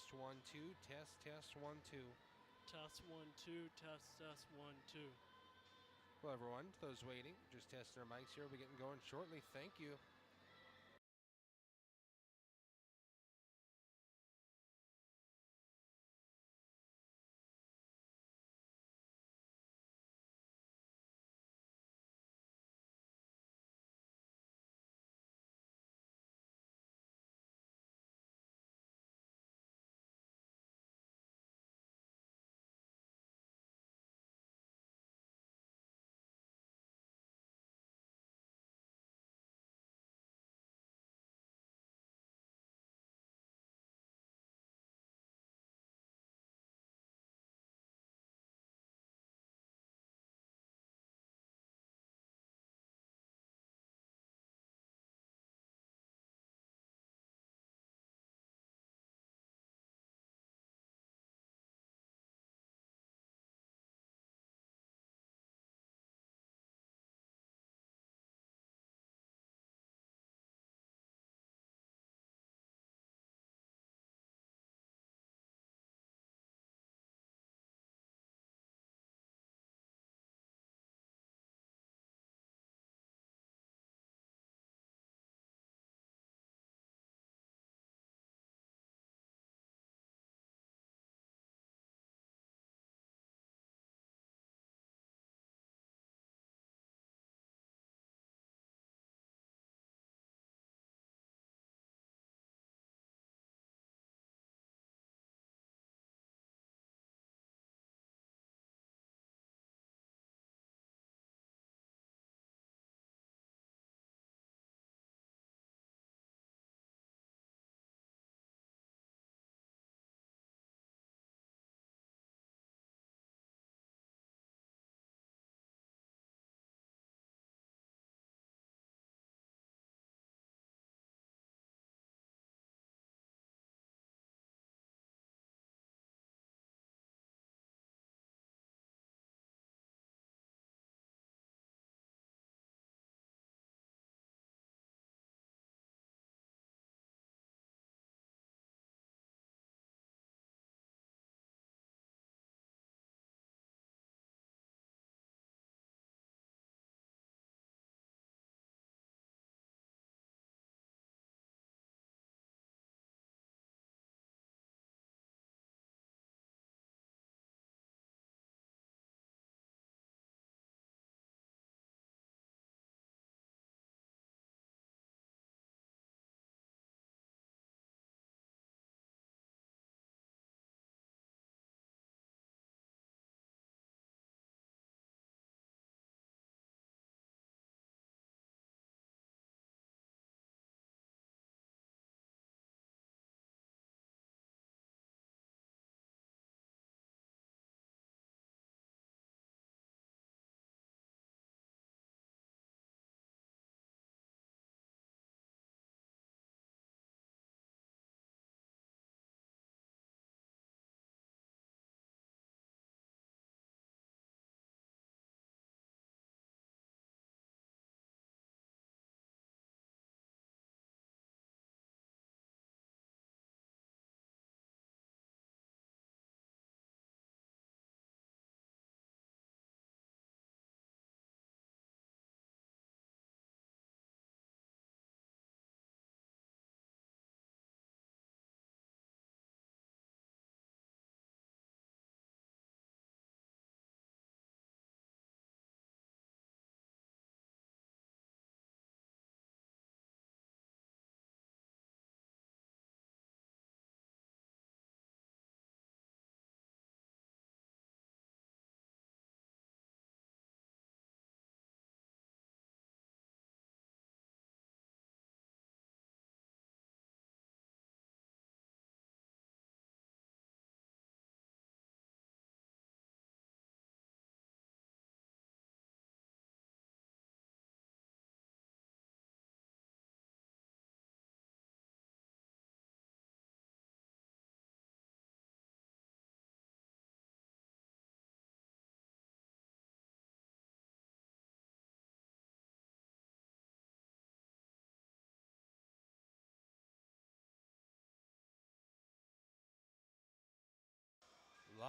Test 1 2. Test 1 2. Test 1 2. Test 1 2. Well, everyone, to those waiting, just testing our mics here. We'll be getting going shortly. Thank you.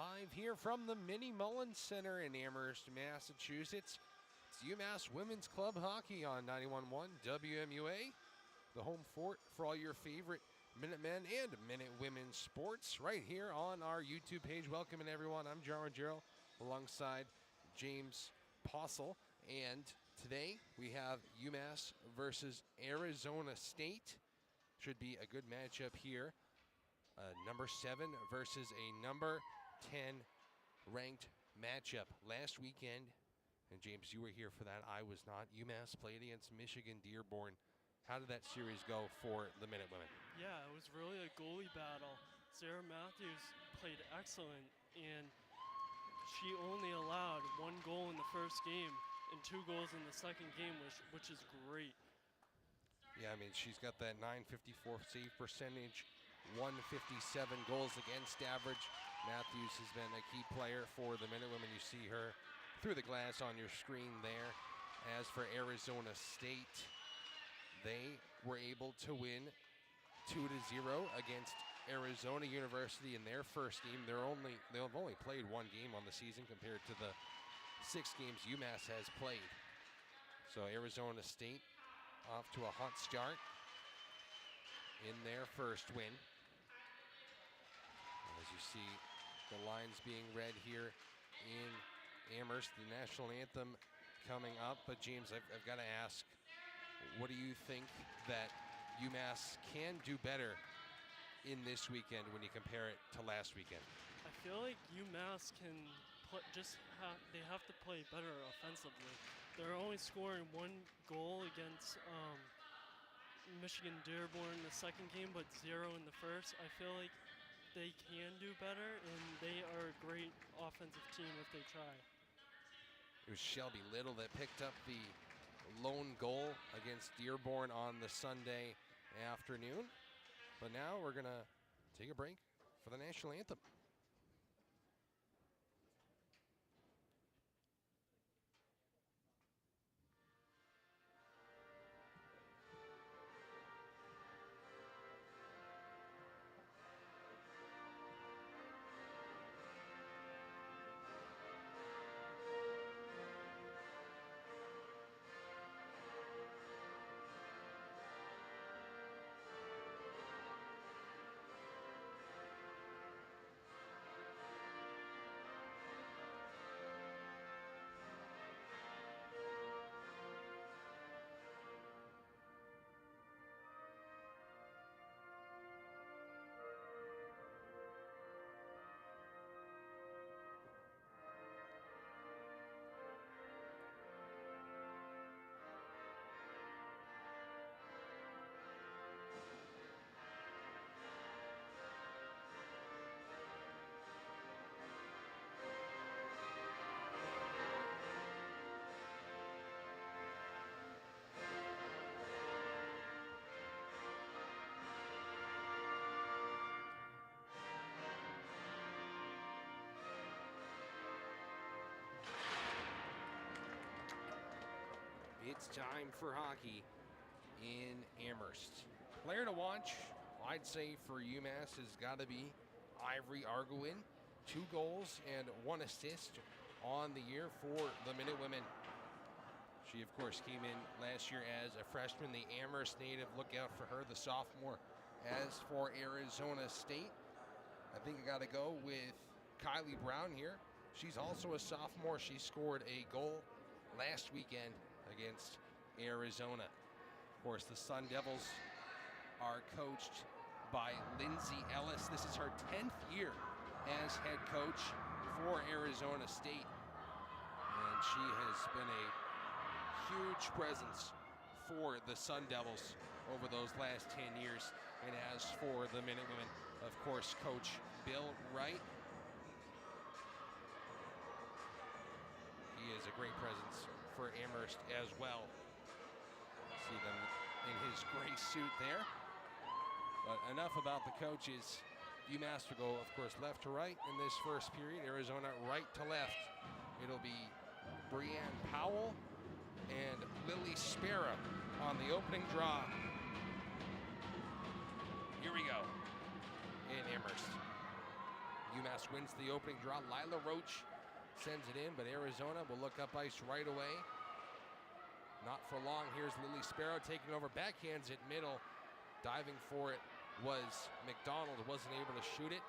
Live here from the Minnie Mullins Center in Amherst, Massachusetts. It's UMass Women's Club Hockey on 91.1 WMUA, the home fort for all your favorite Minutemen and Minute Women sports right here on our YouTube page. Welcoming everyone. I'm Ruggiero alongside James Possehl, and today we have UMass versus Arizona State. Should be a good matchup here. Number 7 versus a number 10 ranked matchup last weekend. And James, you were here for that. I was not. UMass played against Michigan Dearborn. How did that series go for the Minute Women? Yeah, it was really a goalie battle. Sarah Matthews played excellent, and she only allowed 1 goal in the first game and 2 goals in the second game, which is great. Yeah, I mean, she's got that .954 save percentage, 157 goals against average. Matthews has been a key player for the Minute Women. You see her through the glass on your screen there. As for Arizona State, they were able to win 2-0 against Arizona University in their first game. They've only played 1 game on the season compared to the 6 games UMass has played. So Arizona State off to a hot start in their first win. As you see the lines being read here in Amherst, the national anthem coming up. But James, I've got to ask, what do you think that UMass can do better in this weekend when you compare it to last weekend? I feel like UMass can they have to play better offensively. They're only scoring 1 goal against Michigan Dearborn in the second game, but 0 in the first. I feel like they can do better, and they are a great offensive team if they try. It was Shelby Little that picked up the lone goal against Dearborn on the Sunday afternoon. But now we're going to take a break for the national anthem. It's time for hockey in Amherst. Player to watch, I'd say, for UMass has got to be Ivory Arguin. 2 goals and 1 assist on the year for the Minute Women. She, of course, came in last year as a freshman, the Amherst native. Look out for her, the sophomore. As for Arizona State, I think I got to go with Kylie Brown here. She's also a sophomore. She scored a goal last weekend against Arizona. Of course, the Sun Devils are coached by Lindsay Ellis. This is her 10th year as head coach for Arizona State. And she has been a huge presence for the Sun Devils over those last 10 years. And as for the Minute Women, of course, Coach Bill Wright. He is a great presence for Amherst as well. See them in his gray suit there. But enough about the coaches. UMass will go, of course, left to right in this first period. Arizona right to left. It'll be Brianne Powell and Lily Sparrow on the opening draw. Here we go in Amherst. UMass wins the opening draw. Lila Roach sends it in, but Arizona will look up ice right away. Not for long. Here's Lily Sparrow taking over. Backhands it middle. Diving for it was McDonald. Wasn't able to shoot it.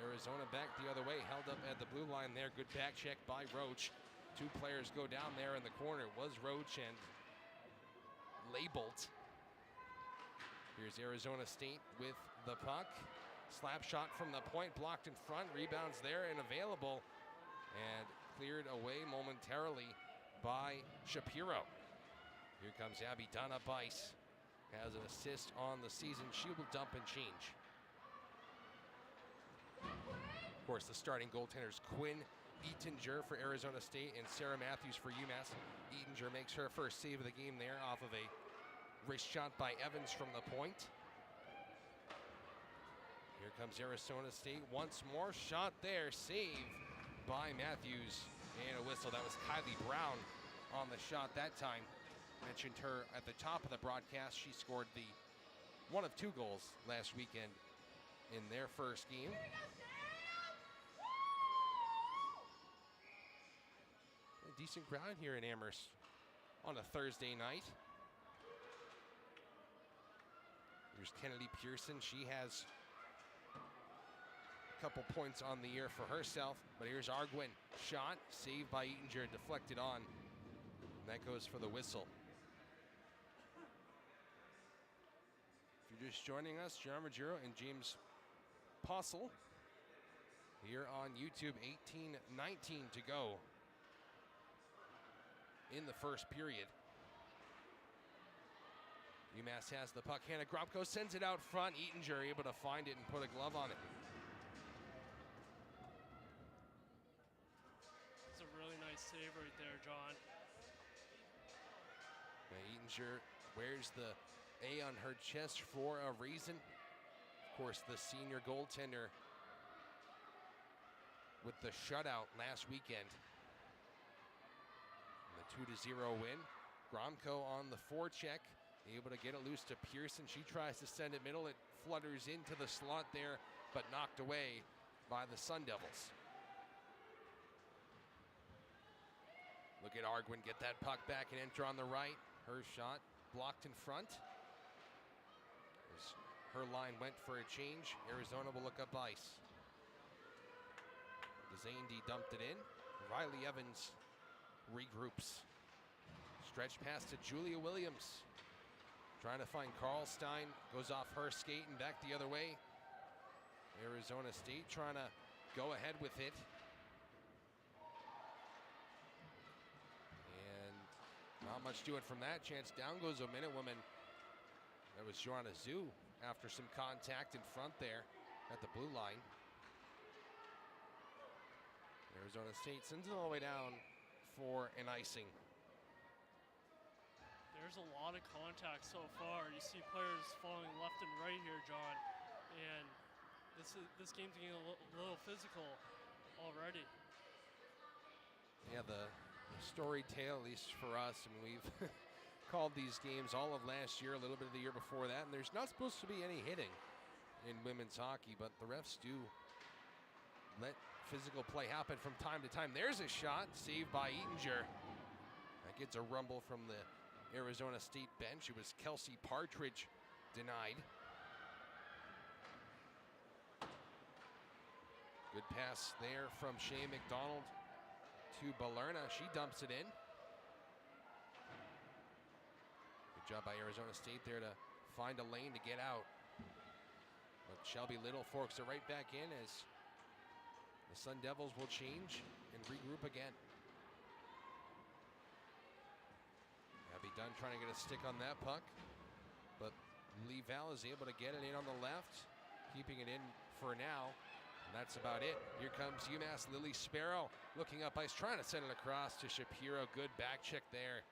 Arizona back the other way. Held up at the blue line there. Good back check by Roach. Two players go down there in the corner. It was Roach and Labeled. Here's Arizona State with the puck. Slap shot from the point. Blocked in front. Rebounds there and available. And cleared away momentarily by Shapiro. Here comes Abby Dunn up ice. Has an assist on the season. She will dump and change. Of course, the starting goaltenders Quinn Eatinger for Arizona State and Sarah Matthews for UMass. Eatinger makes her first save of the game there off of a wrist shot by Evans from the point. Here comes Arizona State once more. Shot there. Save by Matthews. And a whistle. That was Kylie Brown on the shot that time. Mentioned her at the top of the broadcast. She scored the one of two goals last weekend in their first game. A decent crowd here in Amherst on a Thursday night. Here's Kennedy Pearson. She has a couple points on the year for herself. But here's Arguin. Shot. Saved by Eatinger. Deflected on. And that goes for the whistle. If you're just joining us, John Ruggiero and James Possehl here on YouTube. 18-19 to go in the first period. UMass has the puck. Hannah Gromko sends it out front. Eatinger able to find it and put a glove on it. It's a really nice save right there, John. Eatinger wears the A on her chest for a reason. Of course, the senior goaltender with the shutout last weekend. And the 2-0 win. Gromko on the forecheck, able to get it loose to Pearson. She tries to send it middle. It flutters into the slot there, but knocked away by the Sun Devils. Look at Arguin get that puck back and enter on the right. Her shot blocked in front. As her line went for a change, Arizona will look up ice. Zandi dumped it in. Riley Evans regroups. Stretch pass to Julia Williams. Trying to find Carl Stein. Goes off her skate and back the other way. Arizona State trying to go ahead with it. Not much to it from that chance. Down goes a Minutewoman. That was Joanna Zhu after some contact in front there at the blue line. Arizona State sends it all the way down for an icing. There's a lot of contact so far. You see players falling left and right here, John. And this game's getting a little physical already. Yeah, the story tale, at least for us, and we've called these games all of last year, a little bit of the year before that, and there's not supposed to be any hitting in women's hockey, but the refs do let physical play happen from time to time. There's a shot, saved by Eatinger. That gets a rumble from the Arizona State bench. It was Kelsey Partridge denied. Good pass there from Shea McDonald to Balerna. She dumps it in. Good job by Arizona State there to find a lane to get out. But Shelby Little forks it right back in as the Sun Devils will change and regroup again. Abby Dunn trying to get a stick on that puck, but Lee Val is able to get it in on the left, keeping it in for now. And that's about it. Here comes UMass Lily Sparrow looking up ice, trying to send it across to Shapiro. Good back check there.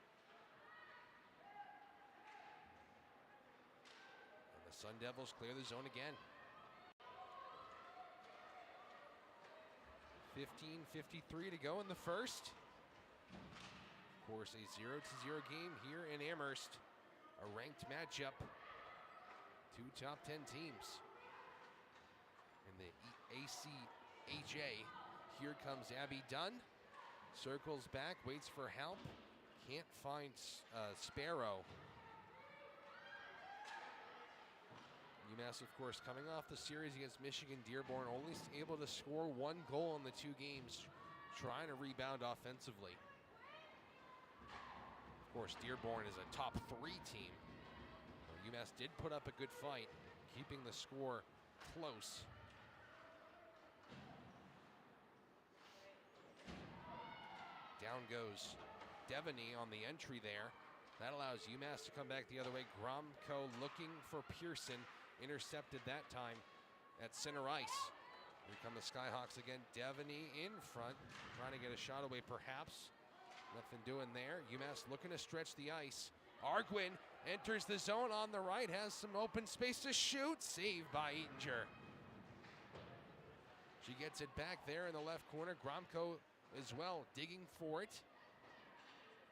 And the Sun Devils clear the zone again. 15:53 to go in the first. Of course, a 0-0 game here in Amherst. A ranked matchup. Two top 10 teams in the ACHA. Here comes Abby Dunn. Circles back, waits for help. Can't find Sparrow. UMass, of course, coming off the series against Michigan Dearborn, only able to score 1 goal in the 2 games, trying to rebound offensively. Of course, Dearborn is a top 3 team. UMass did put up a good fight, keeping the score close. Down goes Devaney on the entry there. That allows UMass to come back the other way. Gromko looking for Pearson. Intercepted that time at center ice. Here come the Skyhawks again. Devaney in front, trying to get a shot away perhaps. Nothing doing there. UMass looking to stretch the ice. Arguin enters the zone on the right, has some open space to shoot. Saved by Eatinger. She gets it back there in the left corner. Gromko as well, digging for it.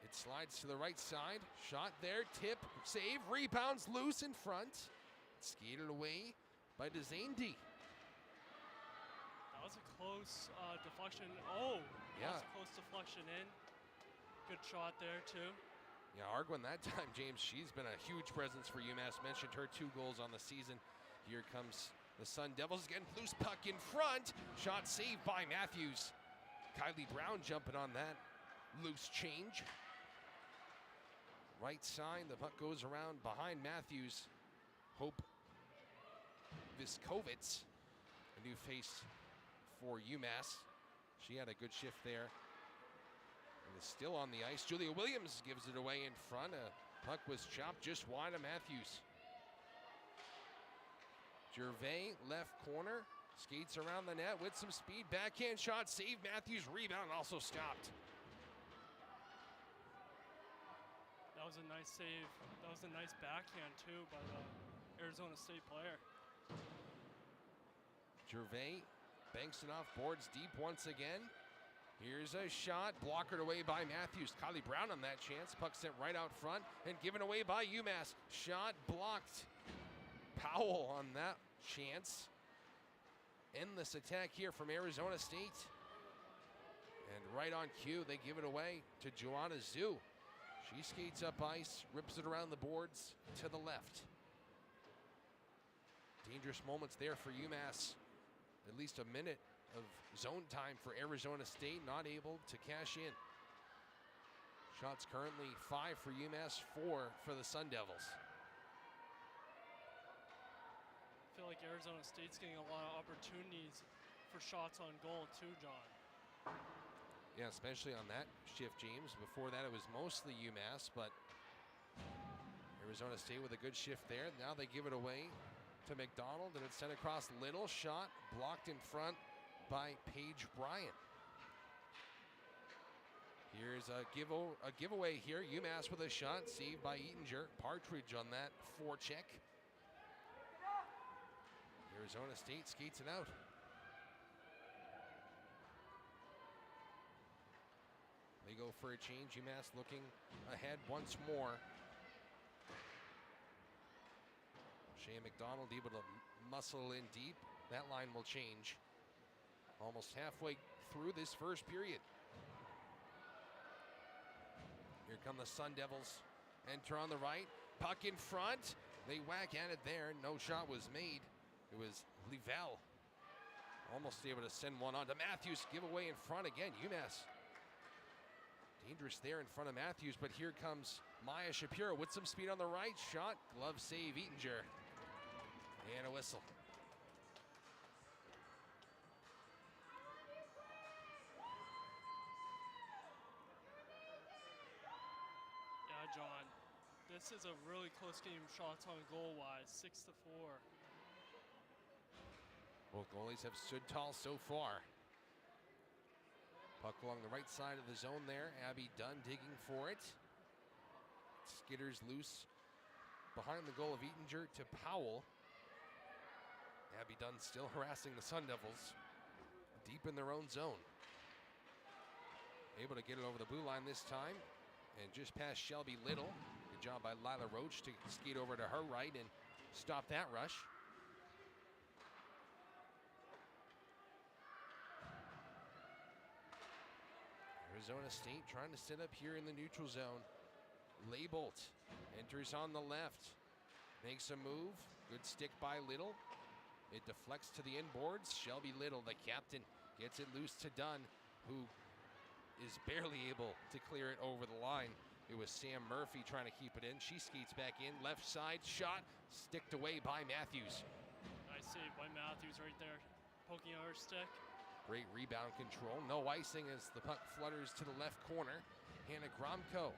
It slides to the right side. Shot there, tip, save, rebounds loose in front. Skated away by Dzandi. That was a close deflection. Oh, yeah. That was a close deflection in. Good shot there, too. Yeah, Arguin that time, James, she's been a huge presence for UMass. Mentioned her 2 goals on the season. Here comes the Sun Devils again. Loose puck in front. Shot saved by Matthews. Kylie Brown jumping on that loose change. Right side, the puck goes around behind Matthews. Hope Viskovitz, a new face for UMass. She had a good shift there. And is still on the ice. Julia Williams gives it away in front. A puck was chopped just wide of Matthews. Gervais, left corner, skates around the net with some speed. Backhand shot, saved. Matthews, rebound, also stopped. That was a nice save. That was a nice backhand, too, by the Arizona State player. Gervais banks it off boards deep once again. Here's a shot, blockered away by Matthews. Kylie Brown on that chance. Puck sent right out front and given away by UMass. Shot blocked. Powell on that chance. Endless attack here from Arizona State. And right on cue, they give it away to Joanna Zhu. She skates up ice, rips it around the boards to the left. Dangerous moments there for UMass. At least a minute of zone time for Arizona State, not able to cash in. Shots currently 5 for UMass, 4 for the Sun Devils. I feel like Arizona State's getting a lot of opportunities for shots on goal too, John. Yeah, especially on that shift, James. Before that, it was mostly UMass, but Arizona State with a good shift there. Now they give it away to McDonald, and it's sent across Little. Shot blocked in front by Paige Bryant. Here's a giveaway here. UMass with a shot, saved by Eatinger. Partridge on that forecheck. Arizona State skates it out. They go for a change. UMass looking ahead once more. Shea McDonald able to muscle in deep. That line will change. Almost halfway through this first period. Here come the Sun Devils. Enter on the right. Puck in front. They whack at it there. No shot was made. It was Leavelle. Almost able to send one on to Matthews. Giveaway in front again. UMass dangerous there in front of Matthews, but here comes Maya Shapiro with some speed on the right. Shot, glove save, Eatinger. And a whistle. Yeah, John. This is a really close game, shots on goal wise, 6-4. Both goalies have stood tall so far. Puck along the right side of the zone there. Abby Dunn digging for it. Skitters loose behind the goal of Eatinger to Powell. Abby Dunn still harassing the Sun Devils deep in their own zone. Able to get it over the blue line this time and just past Shelby Little. Good job by Lila Roach to skate over to her right and stop that rush. Arizona State trying to sit up here in the neutral zone. Labelt enters on the left. Makes a move. Good stick by Little. It deflects to the inboards. Shelby Little, the captain, gets it loose to Dunn, who is barely able to clear it over the line. It was Sam Murphy trying to keep it in. She skates back in. Left side shot. Sticked away by Matthews. Nice save by Matthews right there. Poking out her stick. Great rebound control. No icing as the puck flutters to the left corner. Hannah Gromko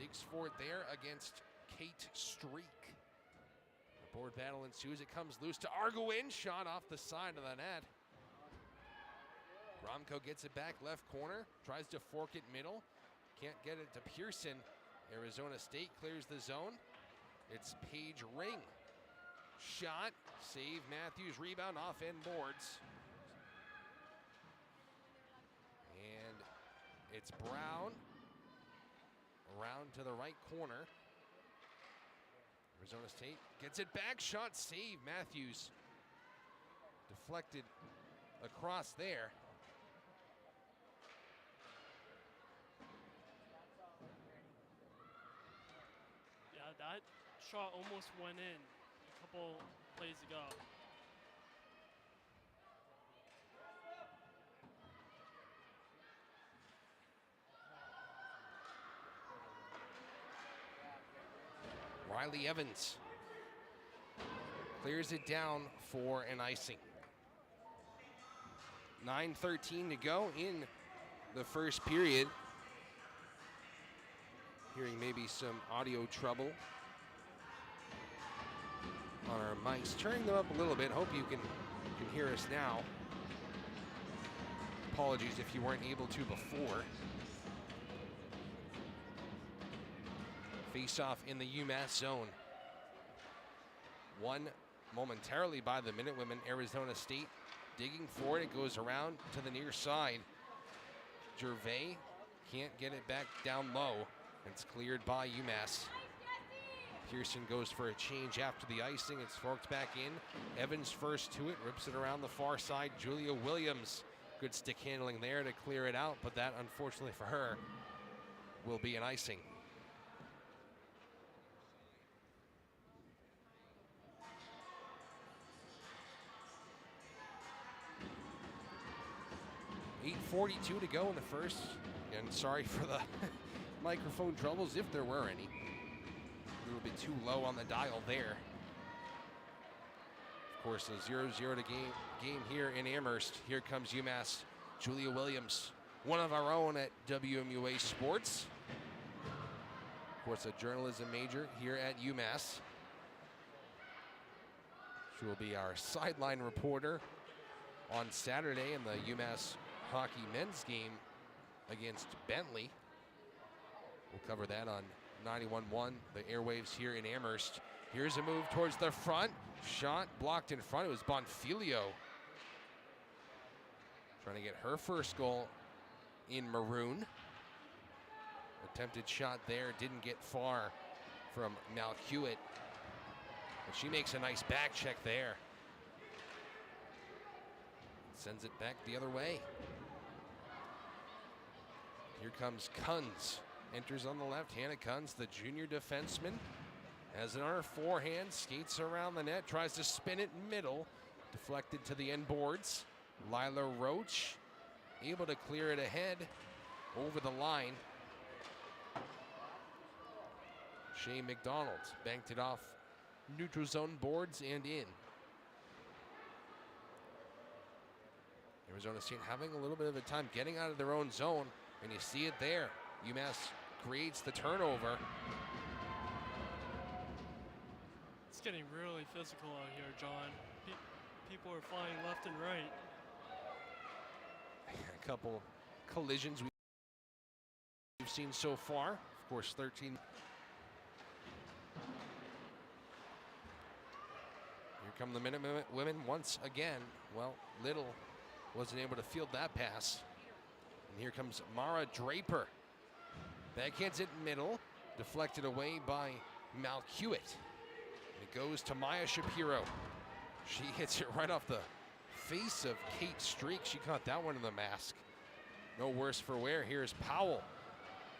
digs for it there against Kate Streak. The board battle ensues. It comes loose to Arguin. Shot off the side of the net. Gromko gets it back left corner. Tries to fork it middle. Can't get it to Pearson. Arizona State clears the zone. It's Paige Ring. Shot. Save Matthews. Rebound off end boards. And it's Brown. Around to the right corner. Arizona State gets it back. Shot. Save Matthews. Deflected across there. That shot almost went in a couple plays ago. Riley Evans clears it down for an icing. 9:13 to go in the first period. Hearing maybe some audio trouble on our mics. Turning them up a little bit. Hope you can hear us now. Apologies if you weren't able to before. Face-off in the UMass zone. Won momentarily by the Minutewomen. Arizona State digging for it. It goes around to the near side. Gervais can't get it back down low. It's cleared by UMass. Pearson goes for a change after the icing. It's forked back in. Evans first to it, rips it around the far side. Julia Williams, good stick handling there to clear it out, but that, unfortunately for her, will be an icing. .8:42 to go in the first. And sorry for the microphone troubles, if there were any. A little bit too low on the dial there. Of course, a 0-0 to game here in Amherst. Here comes UMass. Julia Williams, one of our own at WMUA Sports. Of course, a journalism major here at UMass. She will be our sideline reporter on Saturday in the UMass hockey men's game against Bentley. We'll cover that on 91.1, the airwaves here in Amherst. Here's a move towards the front. Shot blocked in front. It was Bonfilio trying to get her first goal in maroon. Attempted shot there, didn't get far from Malhewitt. But she makes a nice back check there. Sends it back the other way. Here comes Kunz. Enters on the left. Hannah Kunz, the junior defenseman, has it on her forehand, skates around the net, tries to spin it middle. Deflected to the end boards. Lila Roach able to clear it ahead over the line. Shea McDonald banked it off neutral zone boards and in. Arizona State having a little bit of a time getting out of their own zone, and you see it there. UMass creates the turnover. It's getting really physical out here, John. People are flying left and right. A couple collisions we've seen so far. Of course, 13. Here come the Minutewomen once again. Well, Little wasn't able to field that pass. And here comes Mara Draper. Backhands it middle. Deflected away by Malhewitt. It goes to Maya Shapiro. She hits it right off the face of Kate Streak. She caught that one in the mask. no worse for wear. Here's Powell.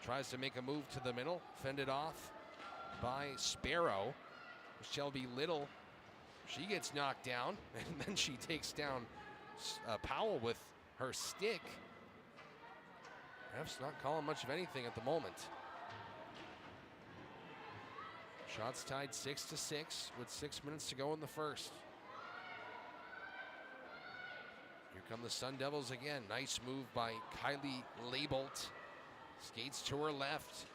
Tries to make a move to the middle. Fended off by Sparrow. Shelby Little, she gets knocked down, and then she takes down Powell with her stick. Ref's not calling much of anything at the moment. Shots tied 6-6 with 6 minutes to go in the first. Here come the Sun Devils again. Nice move by Kylie Labelt. Skates to her left.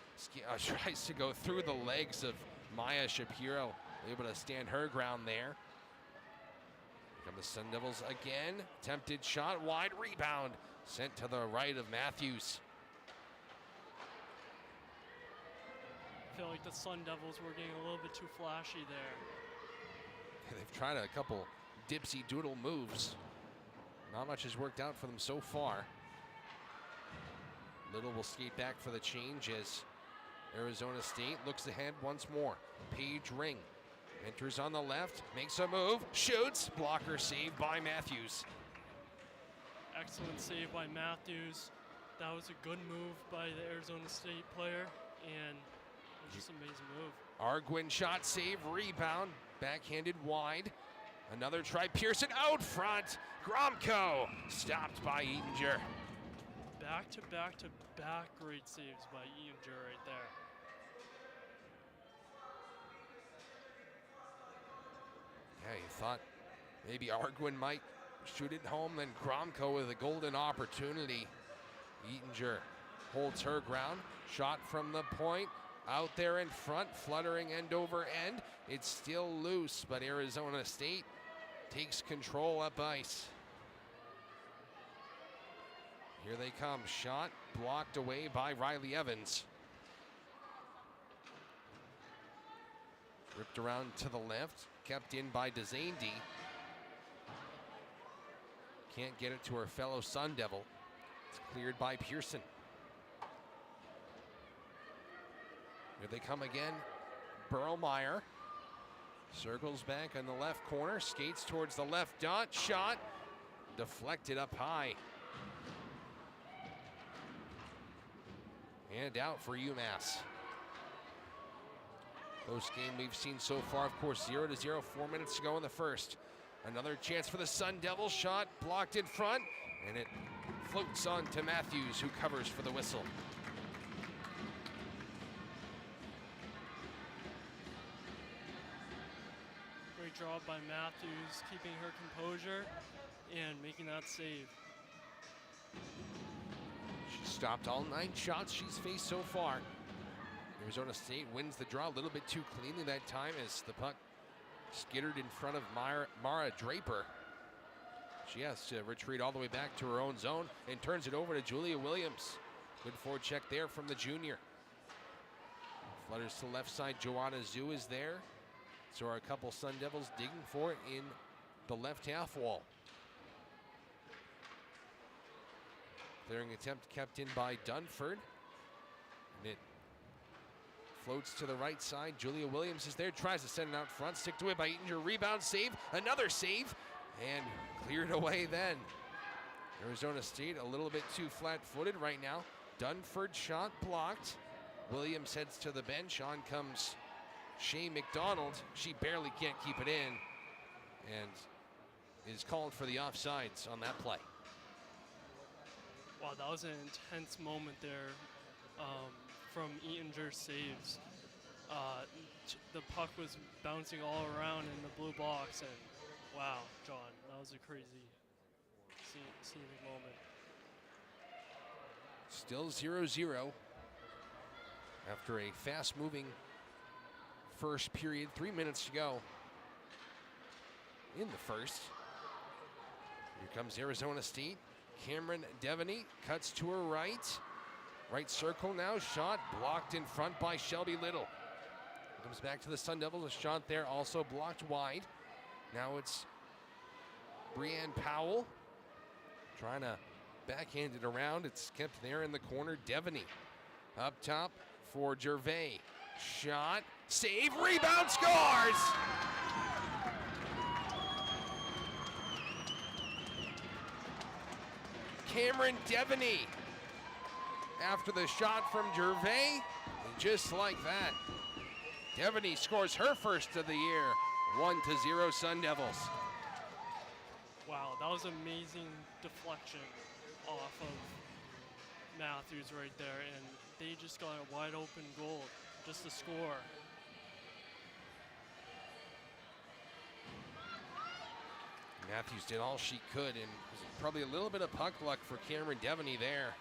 Tries to go through the legs of Maya Shapiro. Able to stand her ground there. Here come the Sun Devils again. Attempted shot, wide rebound. Sent to the right of Matthews. I feel like the Sun Devils were getting a little bit too flashy there. They've tried a couple dipsy doodle moves. Not much has worked out for them so far. Little will skate back for the change as Arizona State looks ahead once more. Paige Ring enters on the left, makes a move, shoots, blocker saved by Matthews. Excellent save by Matthews. That was a good move by the Arizona State player, and it was just an amazing move. Arguin shot save, rebound, backhanded wide. Another try, Pearson out front. Gromko stopped by Eatinger. Back great saves by Eatinger right there. Yeah, you thought maybe Arguin might shoot it home, then Gromko with a golden opportunity. Eatinger holds her ground. Shot from the point. Out there in front, fluttering end over end. It's still loose, but Arizona State takes control up ice. Here they come. Shot blocked away by Riley Evans. Ripped around to the left. Kept in by DeZandy. Can't get it to her fellow Sun Devil. It's cleared by Pearson. Here they come again. Burlmeyer circles back on the left corner, skates towards the left dot, shot deflected up high. And out for UMass. Close game we've seen so far, of course, 0-0, 4 minutes to go in the first. Another chance for the Sun Devils, shot blocked in front, and it floats on to Matthews, who covers for the whistle. Great job by Matthews, keeping her composure and making that save. She stopped all 9 shots she's faced so far. Arizona State wins the draw a little bit too cleanly that time as the puck skittered in front of Mara Draper. She has to retreat all the way back to her own zone and turns it over to Julia Williams. Good forecheck there from the junior. Flutters to the left side. Joanna Zhu is there. So are a couple Sun Devils digging for it in the left half wall. Clearing attempt kept in by Dunford. And it floats to the right side. Julia Williams is there, tries to send it out front, sticked away by Eatinger. Rebound save, another save, and cleared away then. Arizona State a little bit too flat-footed right now. Dunford shot blocked. Williams heads to the bench. On comes Shea McDonald. She barely can't keep it in and is called for the offsides on that play. Wow, that was an intense moment there from Eatinger's saves. The puck was bouncing all around in the blue box, and wow, John, that was a crazy scenic moment. Still 0-0 after a fast-moving first period. 3 minutes to go in the first. Here comes Arizona State. Cameron Devaney cuts to her right. Right circle now, shot blocked in front by Shelby Little. Comes back to the Sun Devils, a shot there also blocked wide. Now it's Brianne Powell trying to backhand it around. It's kept there in the corner. Devaney up top for Gervais. Shot, save, rebound, scores! Cameron Devaney after the shot from Gervais. And just like that, Devaney scores her first of the year. 1-0 Sun Devils. Wow, that was amazing deflection off of Matthews right there, and they just got a wide open goal just to score. Matthews did all she could, and probably a little bit of puck luck for Cameron Devaney there,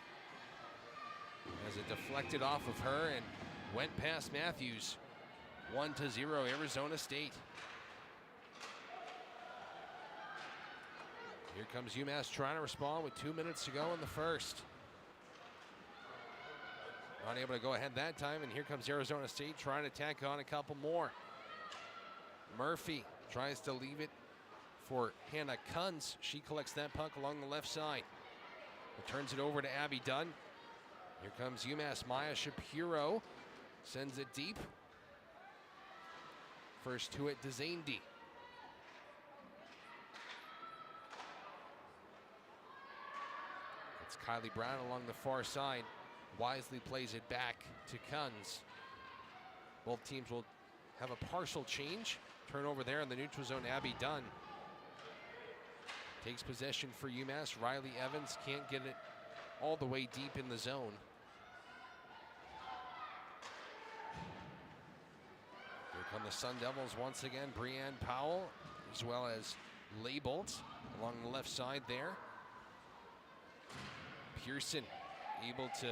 as it deflected off of her and went past Matthews. 1-0 Arizona State. Here comes UMass trying to respond with 2 minutes to go in the first. Not able to go ahead that time, and here comes Arizona State trying to tack on a couple more. Murphy tries to leave it for Hannah Kunz. She collects that puck along the left side. Returns it over to Abby Dunn. Here comes UMass. Maya Shapiro sends it deep. First to it to Zaindi. It's Kylie Brown along the far side. Wisely plays it back to Kunz. Both teams will have a partial change. Turnover there in the neutral zone. Abby Dunn takes possession for UMass. Riley Evans can't get it all the way deep in the zone. Here come the Sun Devils once again. Breanne Powell as well as Labelt along the left side there. Pearson able to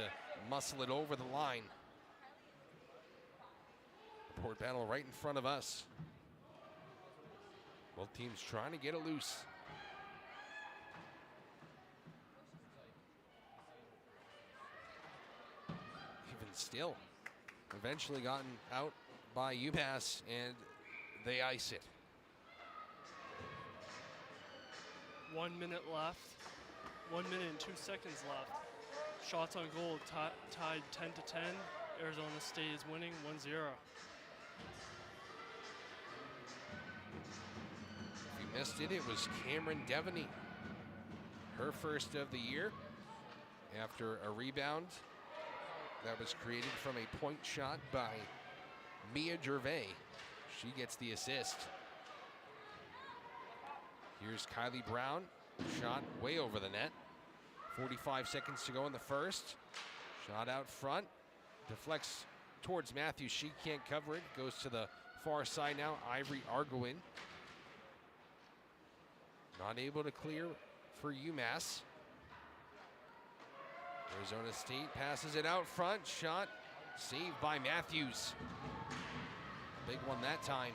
muscle it over the line. Port battle right in front of us. Both teams trying to get it loose. Even still, eventually gotten out by UMass, and they ice it. 1 minute left. 1 minute and 2 seconds left. Shots on goal tied 10-10. Arizona State is winning 1-0. If you missed it, it was Cameron Devaney. Her first of the year after a rebound that was created from a point shot by Mia Gervais. She gets the assist. Here's Kylie Brown. Shot way over the net. 45 seconds to go in the first. Shot out front. Deflects towards Matthews. She can't cover it. Goes to the far side now. Ivory Arguin. Not able to clear for UMass. Arizona State passes it out front. Shot saved by Matthews. Big one that time.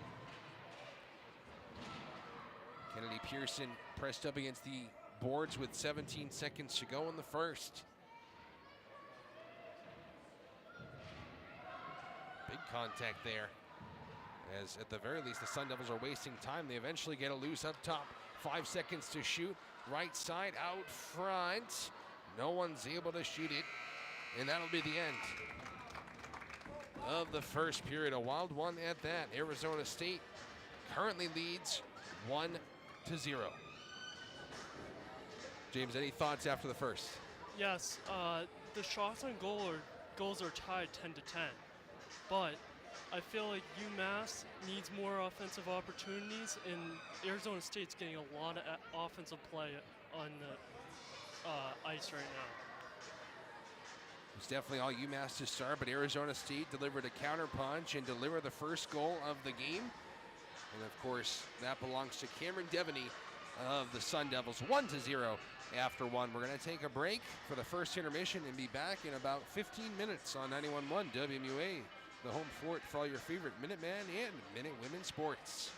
Kennedy Pearson pressed up against the boards with 17 seconds to go in the first. Big contact there, as at the very least the Sun Devils are wasting time. They eventually get it loose up top. 5 seconds to shoot. Right side out front. No one's able to shoot it, and that'll be the end of the first period. A wild one at that. Arizona State currently leads 1-0. James, any thoughts after the first? Yes, the shots on goals are tied 10-10, but I feel like UMass needs more offensive opportunities, and Arizona State's getting a lot of offensive play on the ice right now. It's definitely all UMass to start, but Arizona State delivered a counter punch and delivered the first goal of the game. And of course, that belongs to Cameron Devaney of the Sun Devils. 1-0 after one. We're going to take a break for the first intermission and be back in about 15 minutes on 91.1 WMUA, the home floor for all your favorite Minuteman and Minute Women sports.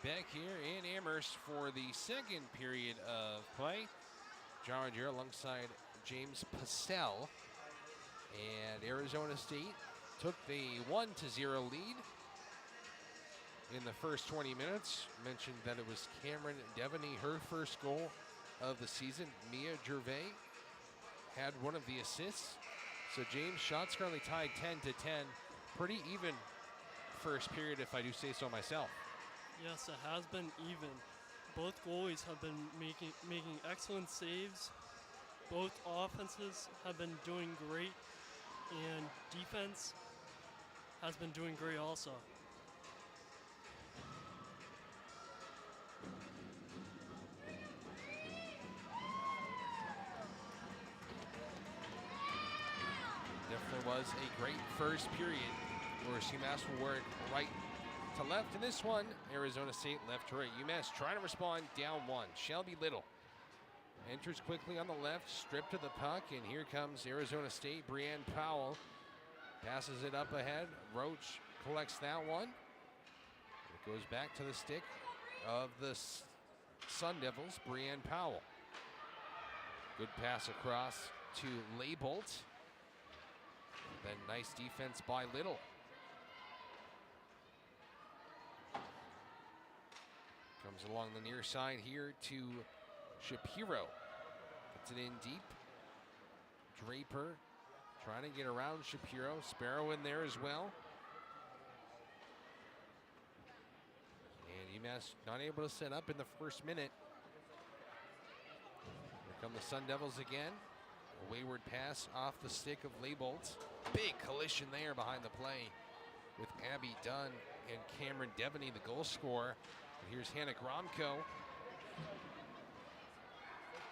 back here in Amherst for the second period of play. John Ruggiero alongside James Possehl. And Arizona State took the 1-0 lead in the first 20 minutes. Mentioned that it was Cameron Devaney, her first goal of the season. Mia Gervais had one of the assists. So James, shots currently tied 10-10. Pretty even first period, if I do say so myself. Yes, it has been even. Both goalies have been making excellent saves. Both offenses have been doing great, and defense has been doing great also. Definitely was a great first period where UMass will work right to left. In this one, Arizona State left to right. UMass trying to respond down one. Shelby Little enters quickly on the left, stripped to the puck, and here comes Arizona State. Brianne Powell passes it up ahead. Roach collects that one. It goes back to the stick of the Sun Devils, Brianne Powell. Good pass across to Leibolt. Then nice defense by Little. Comes along the near side here to Shapiro. Gets it in deep. Draper trying to get around Shapiro. Sparrow in there as well. And UMass not able to set up in the first minute. Here come the Sun Devils again. A wayward pass off the stick of Leibolt. Big collision there behind the play with Abby Dunn and Cameron Devaney, the goal scorer. And here's Hannah Gromko.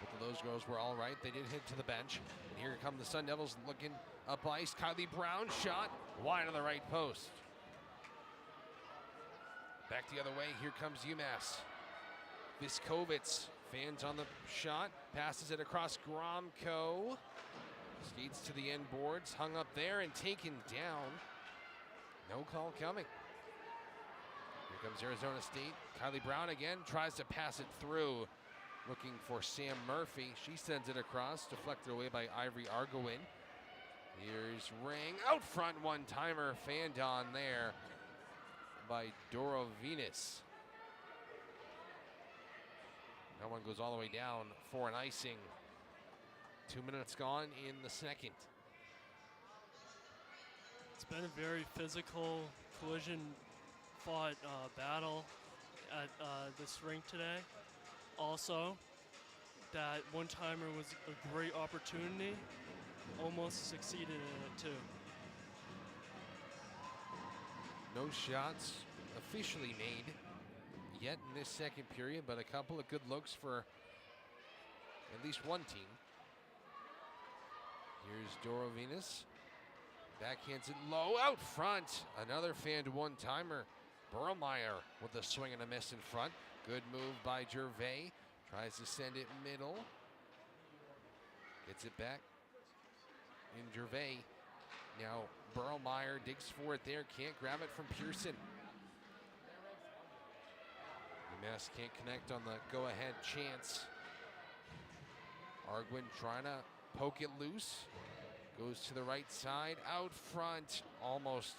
Both of those girls were all right. They did hit to the bench. And here come the Sun Devils looking up ice. Kylie Brown shot wide on the right post. Back the other way. Here comes UMass. Viskovitz fans on the shot. Passes it across Gromko. Skates to the end boards. Hung up there and taken down. No call coming. Here comes Arizona State. Kylie Brown again tries to pass it through. Looking for Sam Murphy. She sends it across. Deflected away by Ivory Argowin. Here's Ring. Out front one-timer. Fanned on there by Doro Venus. That one goes all the way down for an icing. 2 minutes gone in the second. It's been a very physical, collision-fought battle at this rink today. Also, that one-timer was a great opportunity. Almost succeeded in it, too. No shots officially made yet in this second period, but a couple of good looks for at least one team. Here's Doro Venus. Backhands it low out front. Another fanned one-timer. Burlmeyer with a swing and a miss in front. Good move by Gervais. Tries to send it middle. Gets it back in Gervais. Now Burlmeyer digs for it there. Can't grab it from Pearson. UMass can't connect on the go-ahead chance. Arguin trying to poke it loose. Goes to the right side. Out front. Almost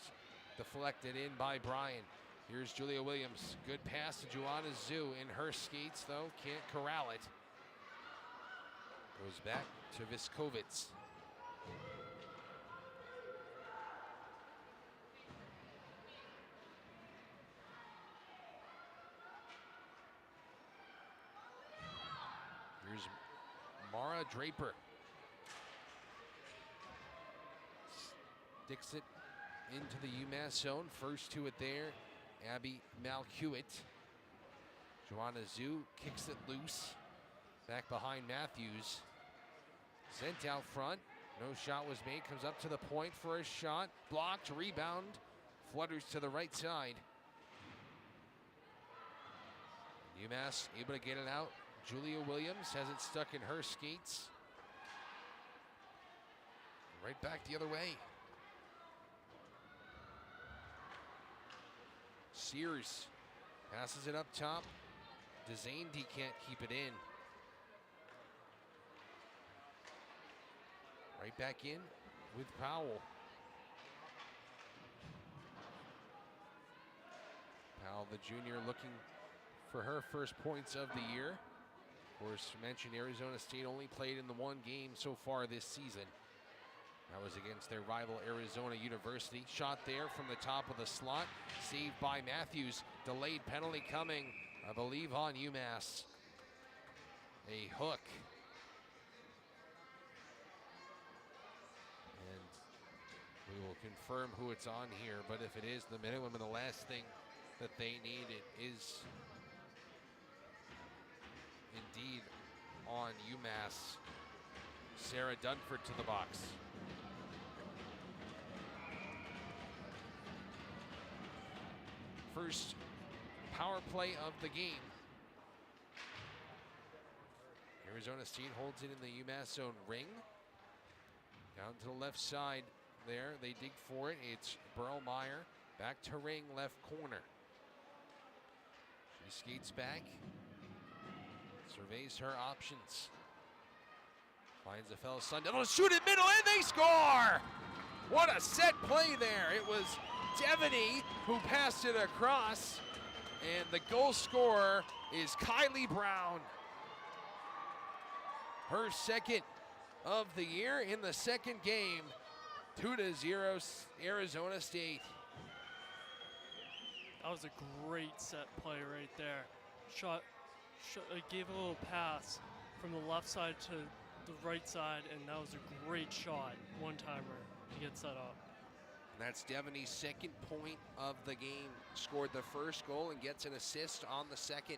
deflected in by Bryan. Here's Julia Williams. Good pass to Joanna Zhu. In her skates, though. Can't corral it. Goes back to Viskovitz. Here's Mara Draper. Sticks it into the UMass zone. First to it there, Abby Malhewitt. Joanna Zhu kicks it loose. Back behind Matthews. Sent out front. No shot was made. Comes up to the point for a shot. Blocked. Rebound. Flutters to the right side. UMass able to get it out. Julia Williams has it stuck in her skates. Right back the other way. Sears Passes it up top. DeZandy can't keep it in. Right back in with Powell. Powell, the junior, looking for her first points of the year. Of course, mentioned Arizona State only played in the one game so far this season. That was against their rival Arizona University. Shot there from the top of the slot. Saved by Matthews. Delayed penalty coming, I believe, on UMass. A hook. And we will confirm who it's on here. But if it is the Minutemen, the last thing that they need is indeed on UMass. Sarah Dunford to the box. First power play of the game. Arizona State holds it in the UMass zone ring. Down to the left side there. They dig for it. It's Burlmeyer. Back to ring, left corner. She skates back. Surveys her options. Finds a fellow Sun Devil. Shoot it middle and they score! What a set play there. It was Devaney who passed it across. And the goal scorer is Kylie Brown. Her second of the year in the second game. 2-0 Arizona State. That was a great set play right there. Gave a little pass from the left side to the right side, and that was a great shot, one-timer, to get set up. And that's Devaney's second point of the game. Scored the first goal and gets an assist on the second.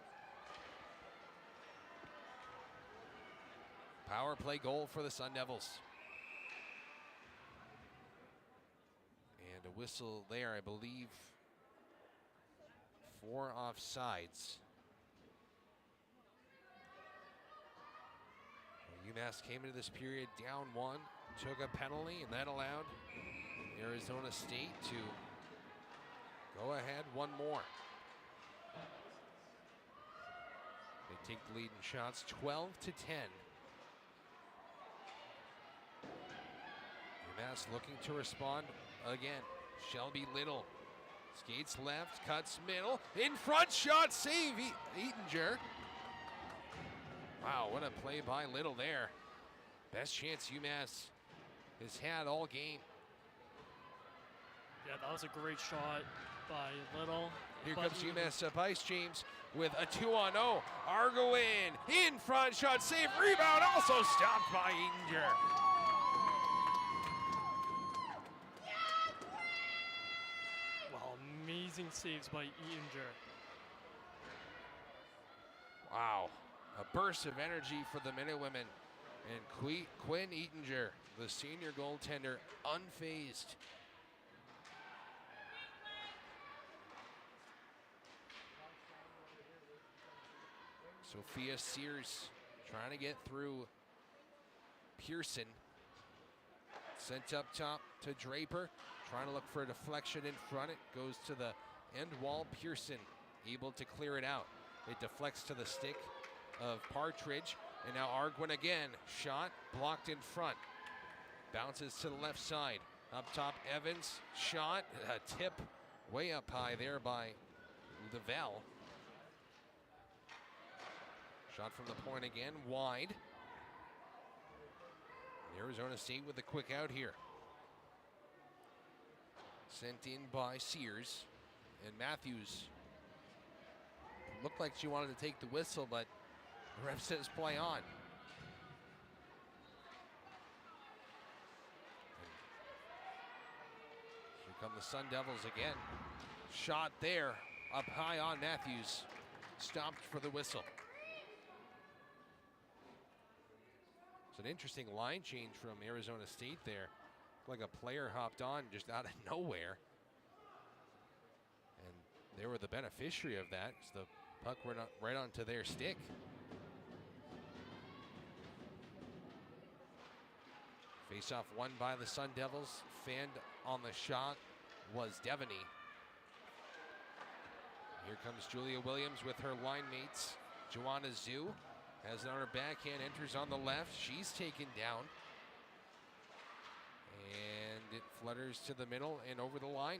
Power play goal for the Sun Devils. And a whistle there, I believe, for offsides. UMass came into this period down one, took a penalty, and that allowed Arizona State to go ahead one more. They take the lead in shots 12-10. UMass looking to respond again. Shelby Little skates left, cuts middle, in front, shot, save, Eatinger. Wow, what a play by Little there. Best chance UMass has had all game. Yeah, that was a great shot by Little. Here comes UMass up ice, James, with a 2-on-0. Argo in front, shot, save, rebound, also stopped by Eatinger. Wow, amazing saves by Eatinger. Wow. A burst of energy for the Minutewomen. And Quinn Eatinger, the senior goaltender, unfazed. Sophia Sears trying to get through Pearson. Sent up top to Draper. Trying to look for a deflection in front. It goes to the end wall. Pearson able to clear it out. It deflects to the stick of Partridge, and now Arguin again. Shot blocked in front. Bounces to the left side. Up top, Evans. Shot, a tip way up high there by Lavelle. Shot from the point again, wide. Arizona State with a quick out here. Sent in by Sears, and Matthews. Looked like she wanted to take the whistle, but the ref says play on. Here come the Sun Devils again. Shot there, up high on Matthews. Stopped for the whistle. It's an interesting line change from Arizona State there. Like a player hopped on just out of nowhere. And they were the beneficiary of that, because the puck went right onto their stick. Face-off won by the Sun Devils. Fanned on the shot was Devaney. Here comes Julia Williams with her line mates. Joanna Zhu has it on her backhand, enters on the left. She's taken down. And it flutters to the middle and over the line.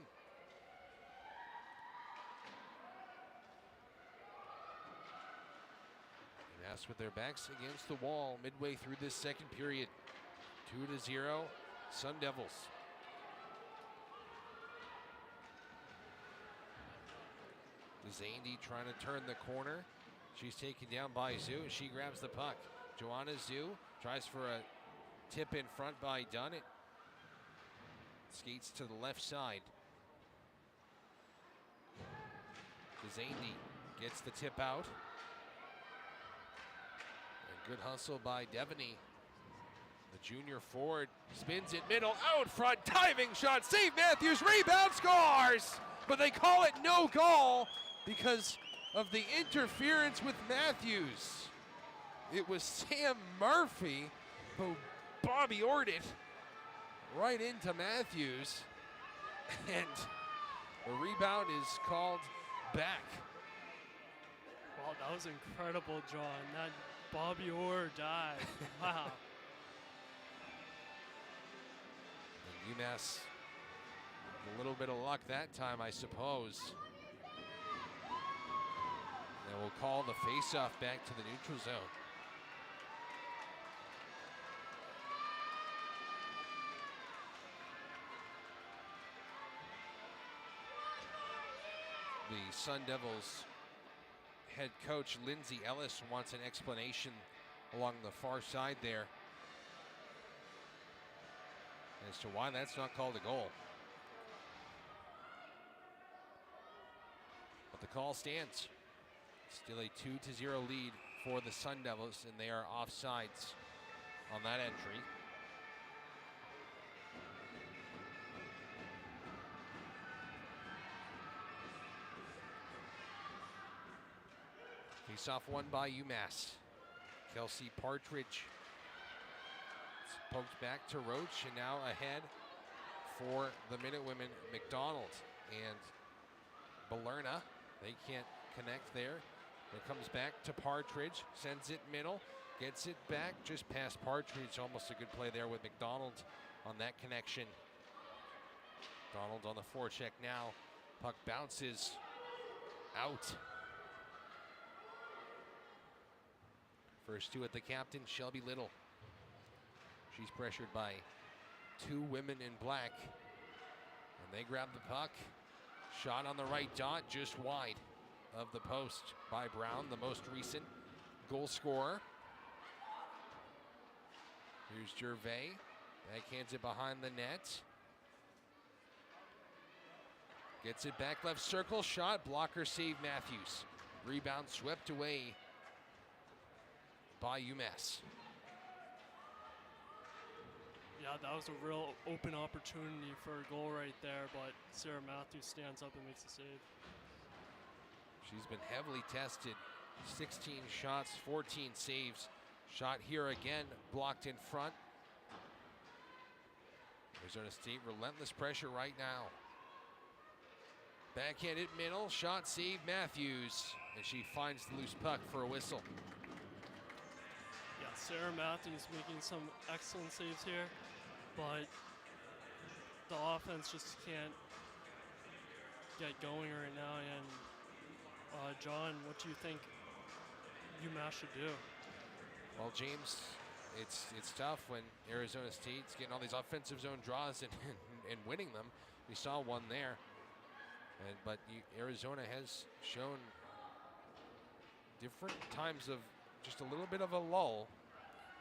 UMass with their backs against the wall midway through this second period. 2-0, Sun Devils. Zandi trying to turn the corner. She's taken down by Zhu, and she grabs the puck. Joanna Zhu tries for a tip in front by Dunn. It skates to the left side. Zandi gets the tip out. And good hustle by Devaney. The junior forward spins it middle, out front, diving shot, save Matthews, rebound, scores! But they call it no goal because of the interference with Matthews. It was Sam Murphy who Bobby Orred it right into Matthews, and the rebound is called back. Wow, that was incredible, John. That Bobby Orr dive. Wow. And UMass, a little bit of luck that time, I suppose. And we'll call the face-off back to the neutral zone. The Sun Devils head coach Lindsay Ellis wants an explanation along the far side there as to why that's not called a goal. But the call stands. Still a 2-0 lead for the Sun Devils, and they are offsides on that entry. Face-off won by UMass. Kelsey Partridge. It's poked back to Roach, and now ahead for the Minutewomen, McDonald and Balerna. They can't connect there. It comes back to Partridge, sends it middle, gets it back just past Partridge. Almost a good play there with McDonald on that connection. McDonald on the forecheck now. Puck bounces out. First two at the captain, Shelby Little. She's pressured by two women in black. And they grab the puck. Shot on the right dot, just wide of the post by Brown, the most recent goal scorer. Here's Gervais. Backhands it behind the net. Gets it back left circle. Shot. Blocker save Matthews. Rebound swept away by UMass. Yeah, that was a real open opportunity for a goal right there, but Sarah Matthews stands up and makes a save. She's been heavily tested. 16 shots, 14 saves. Shot here again, blocked in front. Arizona State, relentless pressure right now. Backhanded middle, shot save Matthews. And she finds the loose puck for a whistle. Yeah, Sarah Matthews making some excellent saves here, but the offense just can't get going right now. And John, what do you think UMass should do? Well, James, it's tough when Arizona State's getting all these offensive zone draws and winning them. We saw one there, but Arizona has shown different times of just a little bit of a lull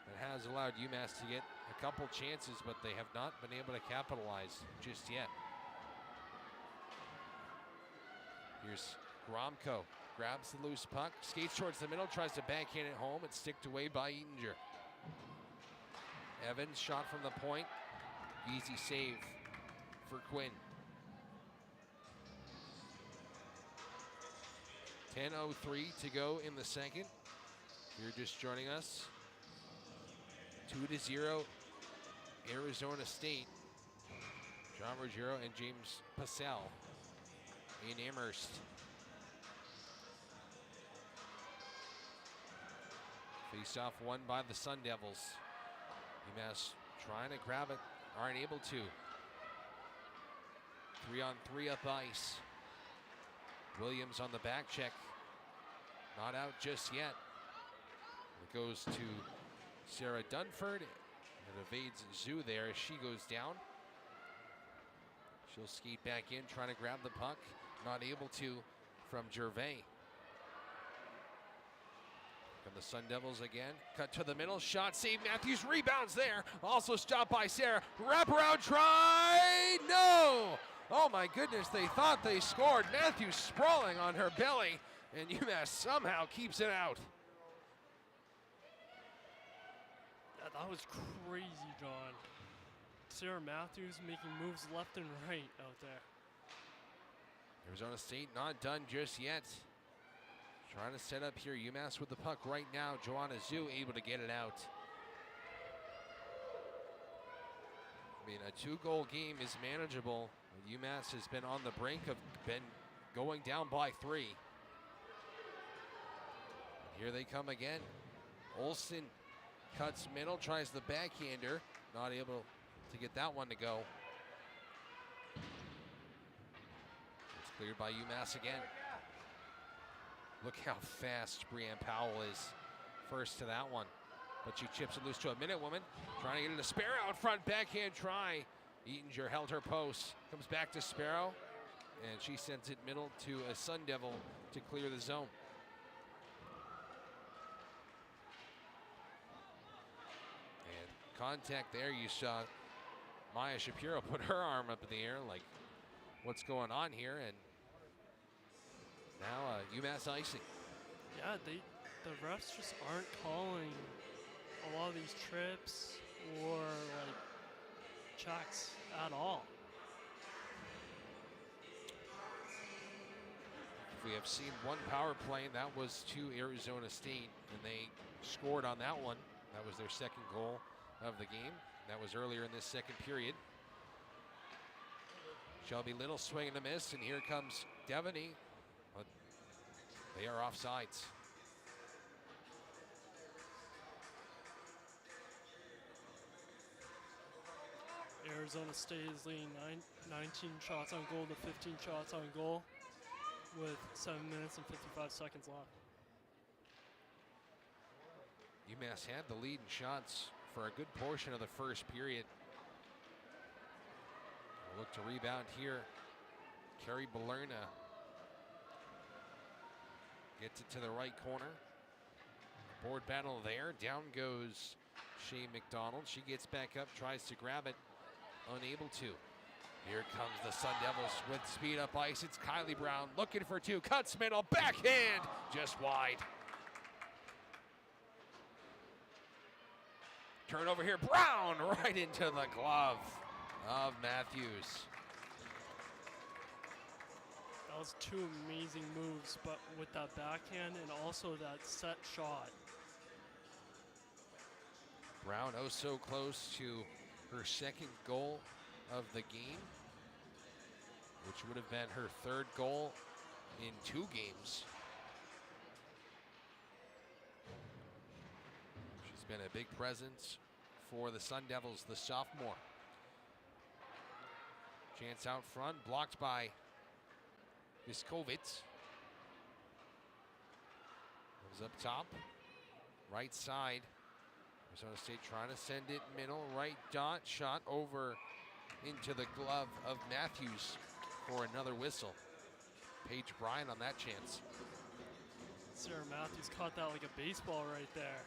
that has allowed UMass to get a couple chances, but they have not been able to capitalize just yet. Here's Gromko, grabs the loose puck, skates towards the middle, tries to backhand it home. It's sticked away by Eatinger. Evans, shot from the point. Easy save for Quinn. 10:03 to go in the second. If you're just joining us, 2-0 Arizona State. John Ruggiero and James Possehl in Amherst. Face-off won by the Sun Devils. UMass trying to grab it, aren't able to. 3-on-3 up ice. Williams on the back check. Not out just yet. It goes to Sarah Dunford. It evades Zhu there as she goes down. She'll skate back in, trying to grab the puck. Not able to from Gervais. Come the Sun Devils again. Cut to the middle. Shot save. Matthews rebounds there. Also stopped by Sarah. Wraparound try. No! Oh my goodness, they thought they scored. Matthews sprawling on her belly, and UMass somehow keeps it out. Yeah, that was crazy, John. Sarah Matthews making moves left and right out there. Arizona State not done just yet. Trying to set up here. UMass with the puck right now. Joanna Zhu able to get it out. I mean, a 2-goal game is manageable. UMass has been on the brink of going down by 3. Here they come again. Olsen cuts middle, tries the backhander. Not able to get that one to go. It's cleared by UMass again. Look how fast Brianne Powell is first to that one. But she chips it loose to a Minute Woman. Trying to get it to Sparrow out front. Backhand try. Eatinger held her post. Comes back to Sparrow. And she sends it middle to a Sun Devil to clear the zone. And contact there. You saw Maya Shapiro put her arm up in the air like, what's going on here? And now UMass icing. Yeah, the refs just aren't calling a lot of these trips or like checks at all. We have seen one power play, and that was to Arizona State, and they scored on that one. That was their second goal of the game. That was earlier in this second period. Shelby Little swing and a miss, and here comes Devaney, but they are offsides. Arizona State is leading 19 shots on goal to 15 shots on goal with 7 minutes and 55 seconds left. UMass had the lead in shots for a good portion of the first period. We'll look to rebound here. Carrie Balerna gets it to the right corner. Board battle there. Down goes Shea McDonald. She gets back up, tries to grab it. Unable to. Here comes the Sun Devils with speed up ice. It's Kylie Brown looking for 2. Cuts middle. Backhand. Just wide. Turnover here. Brown right into the glove of Matthews. That was 2 amazing moves, but with that backhand and also that set shot. Brown oh so close to her second goal of the game, which would have been her 3rd goal in 2 games. She's been a big presence for the Sun Devils, the sophomore. Chance out front, blocked by Viskovitz. Goes up top, right side. Arizona State trying to send it middle, right dot, shot over into the glove of Matthews for another whistle. Paige Bryan on that chance. Sarah Matthews caught that like a baseball right there.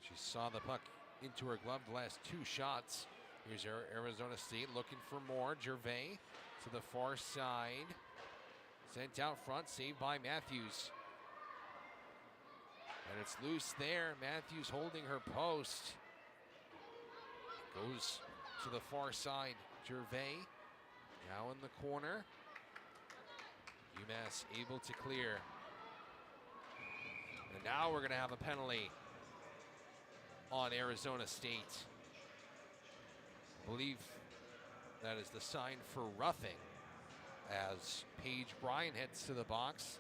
She saw the puck into her glove the last 2 shots. Here's Arizona State looking for more. Gervais to the far side. Sent out front, saved by Matthews. And it's loose there. Matthews holding her post. Goes to the far side. Gervais now in the corner. UMass able to clear. And now we're going to have a penalty on Arizona State. I believe that is the sign for roughing as Paige Bryan heads to the box.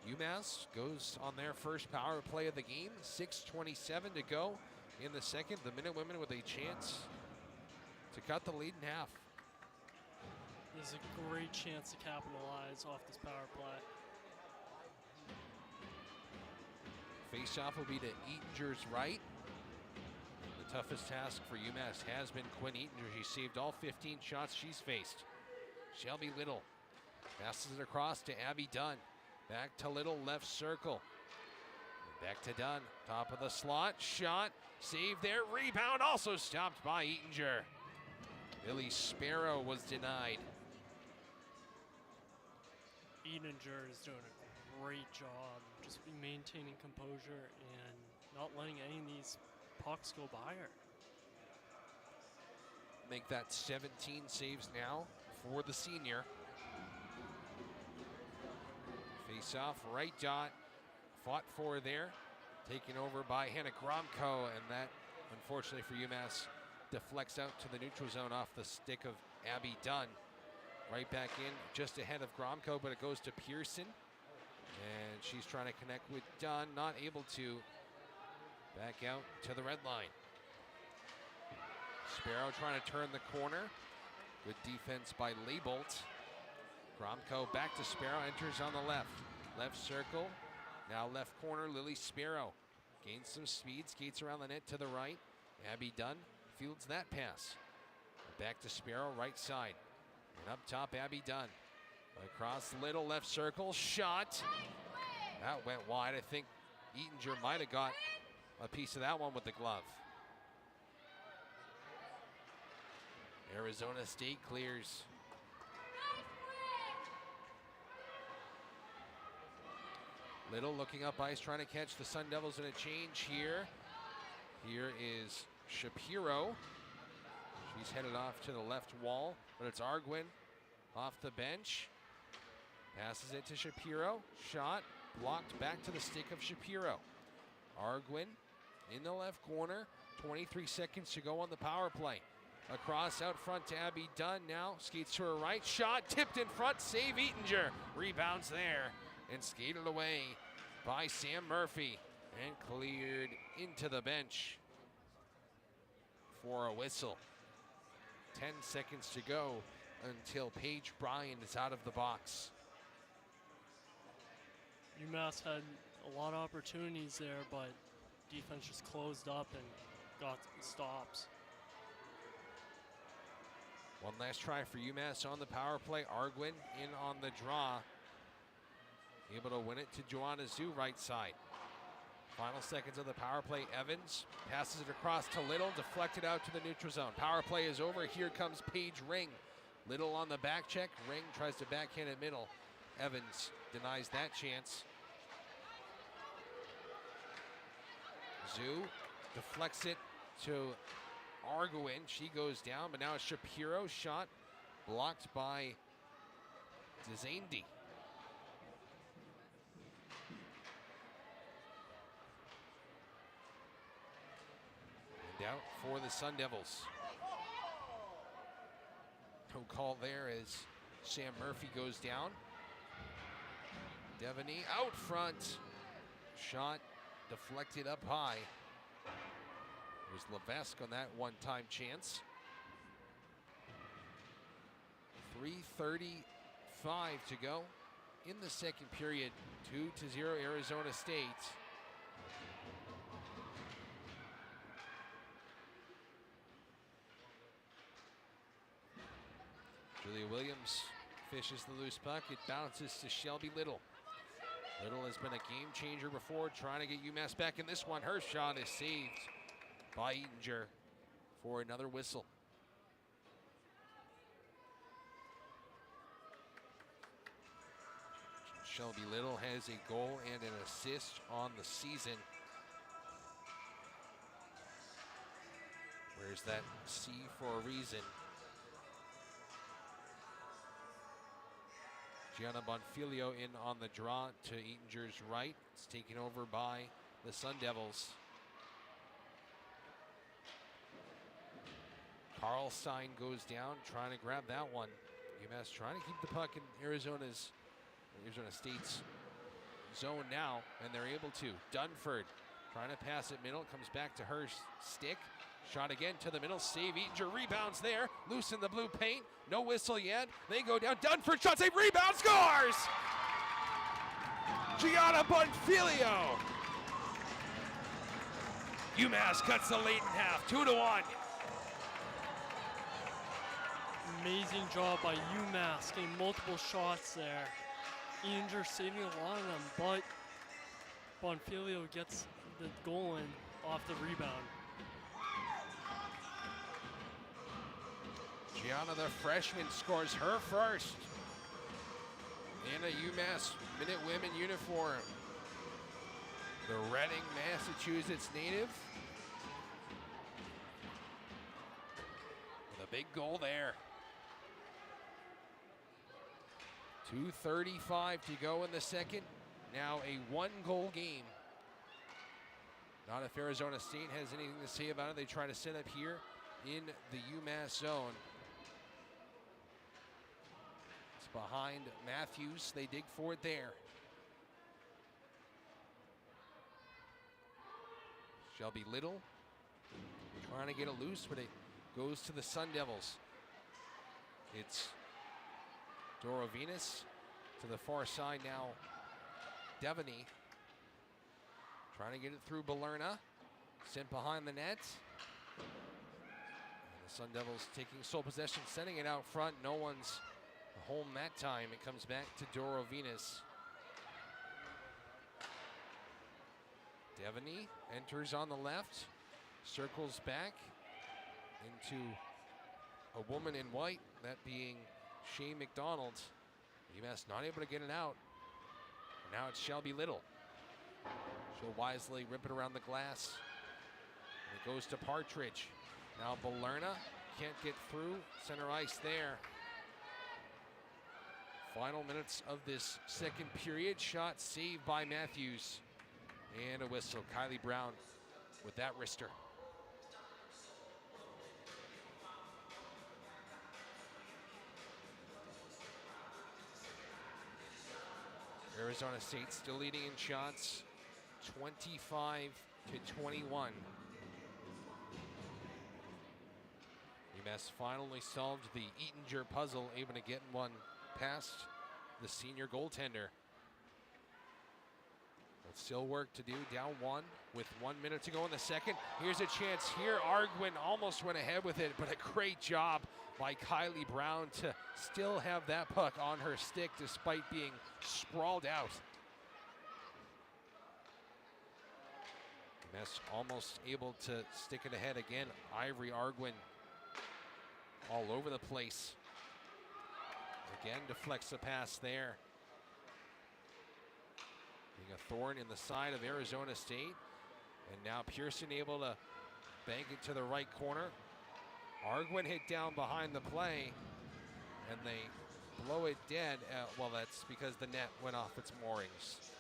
UMass goes on their first power play of the game. 6:27 to go in the second. The Minutewomen with a chance to cut the lead in half. There's a great chance to capitalize off this power play. Face-off will be to Eatinger's right. The toughest task for UMass has been Quinn Eatinger. She saved all 15 shots she's faced. Shelby Little passes it across to Abby Dunn. Back to Little, left circle. Back to Dunn, top of the slot, shot, save there, rebound, also stopped by Eatinger. Lily Sparrow was denied. Eatinger is doing a great job just maintaining composure and not letting any of these pucks go by her. Make that 17 saves now for the senior. Face off, right dot, fought for there. Taken over by Hannah Gromko, and that, unfortunately for UMass, deflects out to the neutral zone off the stick of Abby Dunn. Right back in, just ahead of Gromko, but it goes to Pearson. And she's trying to connect with Dunn, not able to. Back out to the red line. Sparrow trying to turn the corner. Good defense by Leibolt. Gromko back to Sparrow, enters on the left. Left circle, now left corner, Lily Sparrow. Gains some speed, skates around the net to the right. Abby Dunn fields that pass. Back to Sparrow, right side. And up top, Abby Dunn. Across Little, left circle, shot. That went wide. I think Eatinger might have got a piece of that one with the glove. Arizona State clears. Little looking up ice, trying to catch the Sun Devils in a change here. Here is Shapiro. She's headed off to the left wall, but it's Arguin off the bench. Passes it to Shapiro. Shot blocked back to the stick of Shapiro. Arguin in the left corner. 23 seconds to go on the power play. Across out front to Abby Dunn now. Skates to her right. Shot tipped in front. Save Eatinger. Rebounds there and skated away by Sam Murphy and cleared into the bench for a whistle. 10 seconds to go until Paige Bryan is out of the box. UMass had a lot of opportunities there, but defense just closed up and got stops. One last try for UMass on the power play. Arguin in on the draw. Able to win it to Joanna Zhu, right side. Final seconds of the power play. Evans passes it across to Little, deflected out to the neutral zone. Power play is over. Here comes Paige Ring. Little on the back check. Ring tries to backhand it middle. Evans denies that chance. Zhu deflects it to Arguin. She goes down, but now it's Shapiro. Shot blocked by Dzandi. And out for the Sun Devils. No call there as Sam Murphy goes down. Devaney out front. Shot deflected up high. It was Levesque on that one-time chance. 3:35 to go in the second period. 2-0 Arizona State. Julia Williams fishes the loose puck. It bounces to Shelby Little. Little has been a game changer before, trying to get UMass back in this one. Her shot is saved by Eatinger for another whistle. Shelby Little has a goal and an assist on the season. Where's that C for a reason? Gianna Bonfilio in on the draw to Eatinger's right. It's taken over by the Sun Devils. Karlstein goes down, trying to grab that one. UMass trying to keep the puck in Arizona State's zone now, and they're able to. Dunford trying to pass it middle, comes back to her stick. Shot again to the middle, save, Eatinger rebounds there, loose in the blue paint, no whistle yet. They go down, Dunford shot save, rebound, scores! Gianna Bonfilio. UMass cuts the lead in half, 2-1. Amazing job by UMass, getting multiple shots there. Eatinger saving a lot of them, but Bonfilio gets the goal in off the rebound. Gianna, the freshman, scores her first in a UMass Minute Women uniform. The Reading, Massachusetts native. With a big goal there. 2:35 to go in the second. Now a one-goal game. Not if Arizona State has anything to say about it. They try to set up here in the UMass zone. It's behind Matthews. They dig for it there. Shelby Little trying to get it loose, but it goes to the Sun Devils. It's Doro Venus to the far side now. Devaney trying to get it through Balerna. Sent behind the net. And the Sun Devils taking sole possession, sending it out front. No one's home that time. It comes back to Doro Venus. Devaney enters on the left, circles back into a woman in white, that being Shane McDonald. UMass not able to get it out. Now it's Shelby Little. She'll wisely rip it around the glass. And it goes to Partridge. Now Balerna can't get through. Center ice there. Final minutes of this second period. Shot saved by Matthews. And a whistle. Kylie Brown with that wrister. Arizona State still leading in shots, 25-21. UMass finally solved the Eatinger puzzle, able to get one past the senior goaltender. But still work to do, down one with 1 minute to go in the second. Here's a chance here. Arguin almost went ahead with it, but a great job by Kylie Brown to still have that puck on her stick despite being sprawled out. UMass almost able to stick it ahead again. Ivory Arguin all over the place. Again, deflects the pass there. Being a thorn in the side of Arizona State. And now Pearson able to bank it to the right corner. Arguin hit down behind the play, and they blow it dead. Well, that's because the net went off its moorings.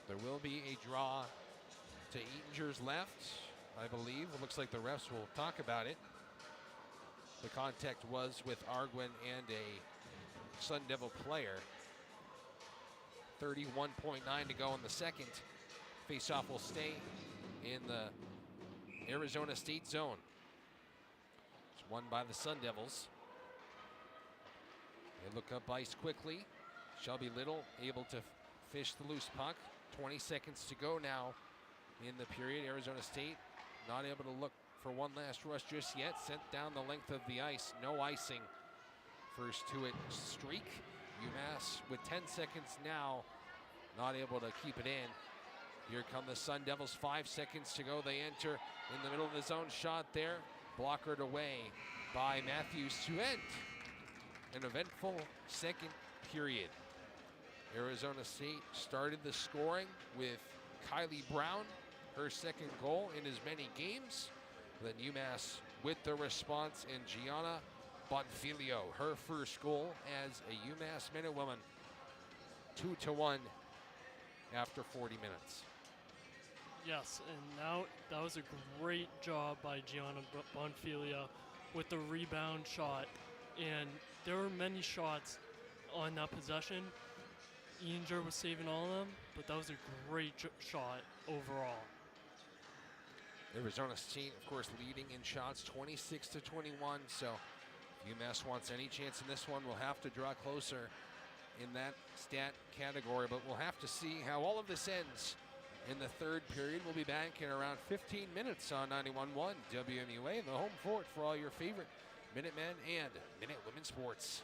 There will be a draw to Eatinger's left, I believe. It looks like the refs will talk about it. The contact was with Arguin and a Sun Devil player. 31.9 to go in the second. Faceoff will stay in the Arizona State zone. It's won by the Sun Devils. They look up ice quickly. Shelby Little able to fish the loose puck. 20 seconds to go now in the period. Arizona State not able to look for one last rush just yet. Sent down the length of the ice. No icing. First to it streak. UMass with 10 seconds now. Not able to keep it in. Here come the Sun Devils, 5 seconds to go. They enter in the middle of the zone. Shot there, blockered away by Matthews to end an eventful second period. Arizona State started the scoring with Kylie Brown, her second goal in as many games. Then UMass with the response in Gianna Bonfilio, her first goal as a UMass Minute Woman. 2-1 after 40 minutes. Yes, and now that was a great job by Gianna Bonfilia with the rebound shot. And there were many shots on that possession. Eanger was saving all of them, but that was a great shot overall. Arizona State, of course, leading in shots 26-21. So if UMass wants any chance in this one, we'll have to draw closer in that stat category. But we'll have to see how all of this ends in the third period. We'll be back in around 15 minutes on 91.1 WMUA, the home fort for all your favorite Minutemen and Minute Women's sports.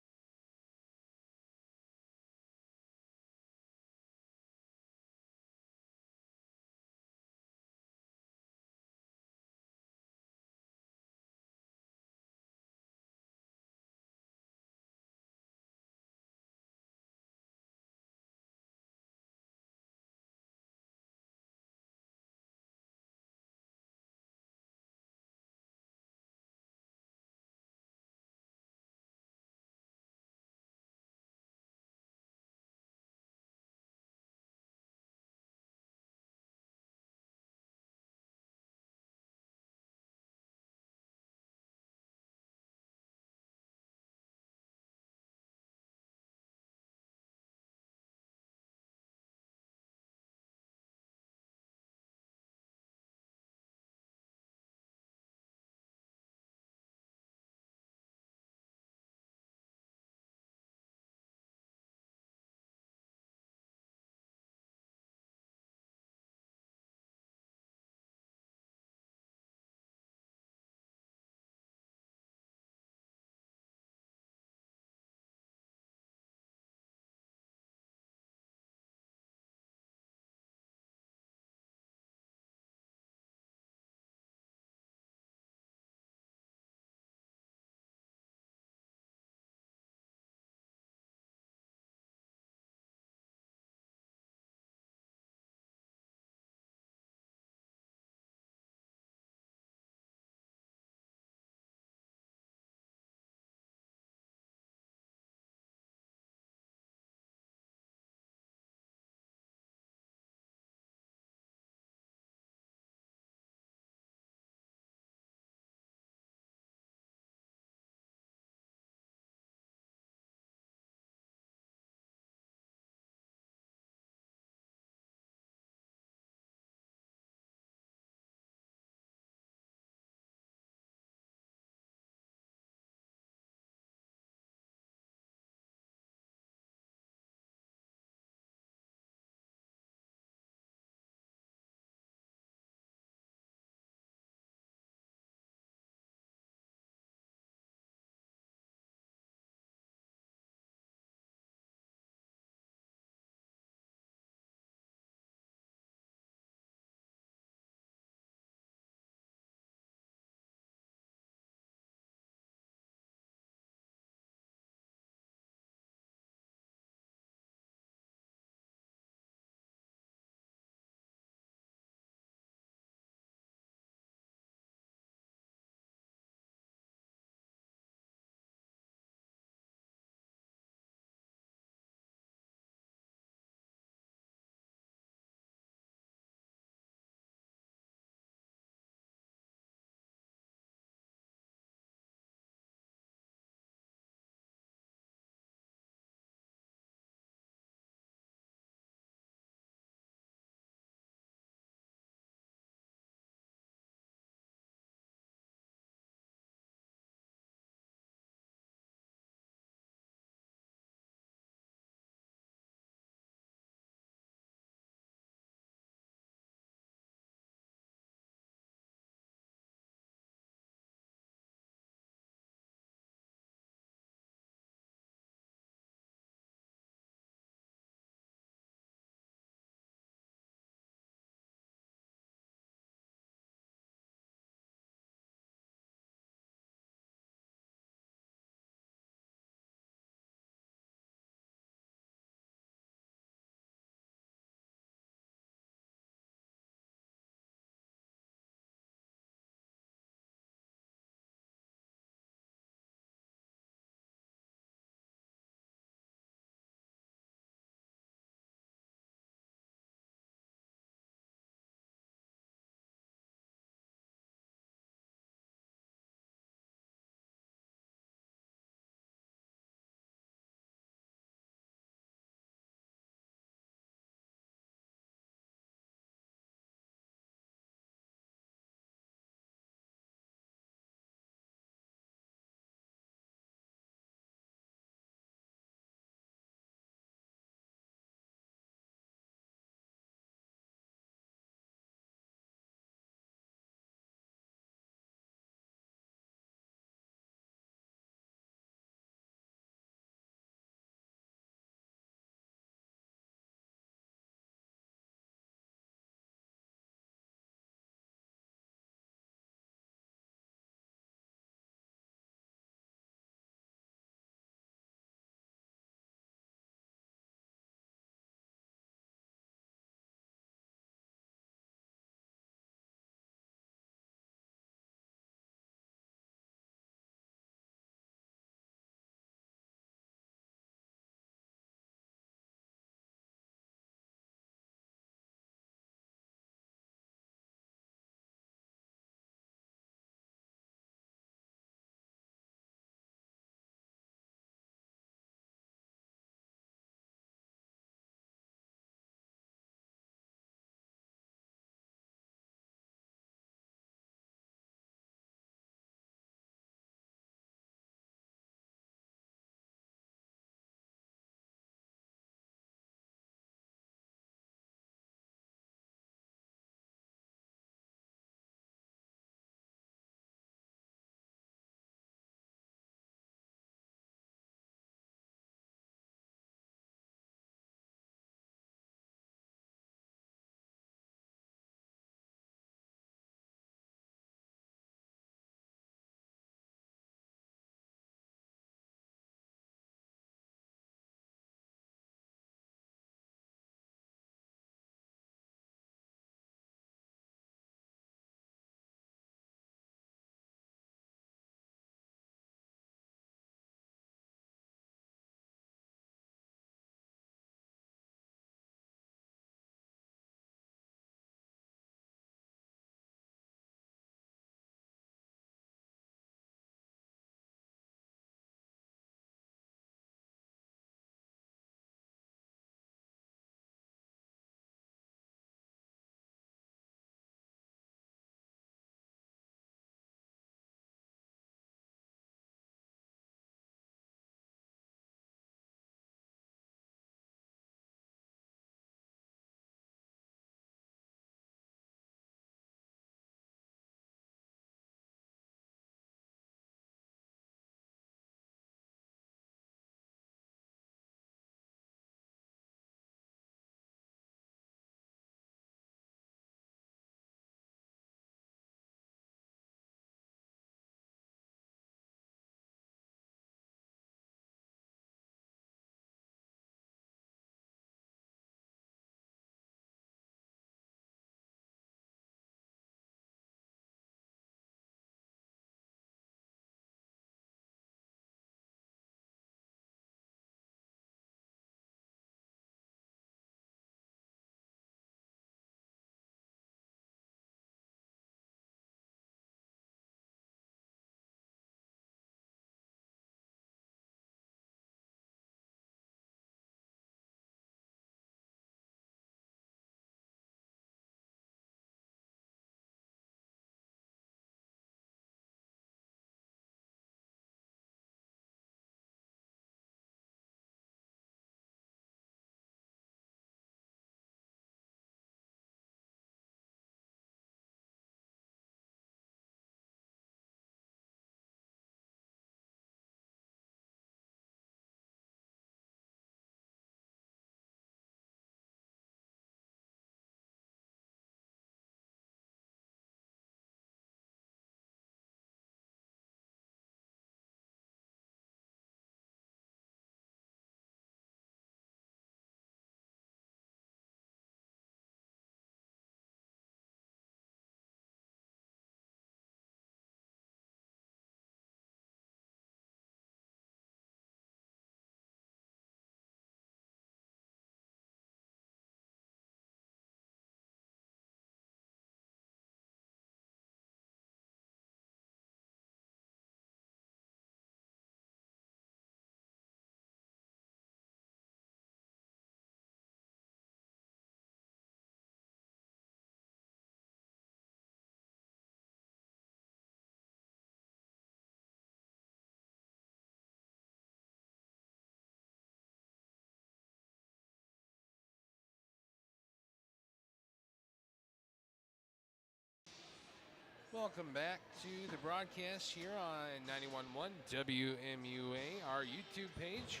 Welcome back to the broadcast here on 91.1 WMUA, our YouTube page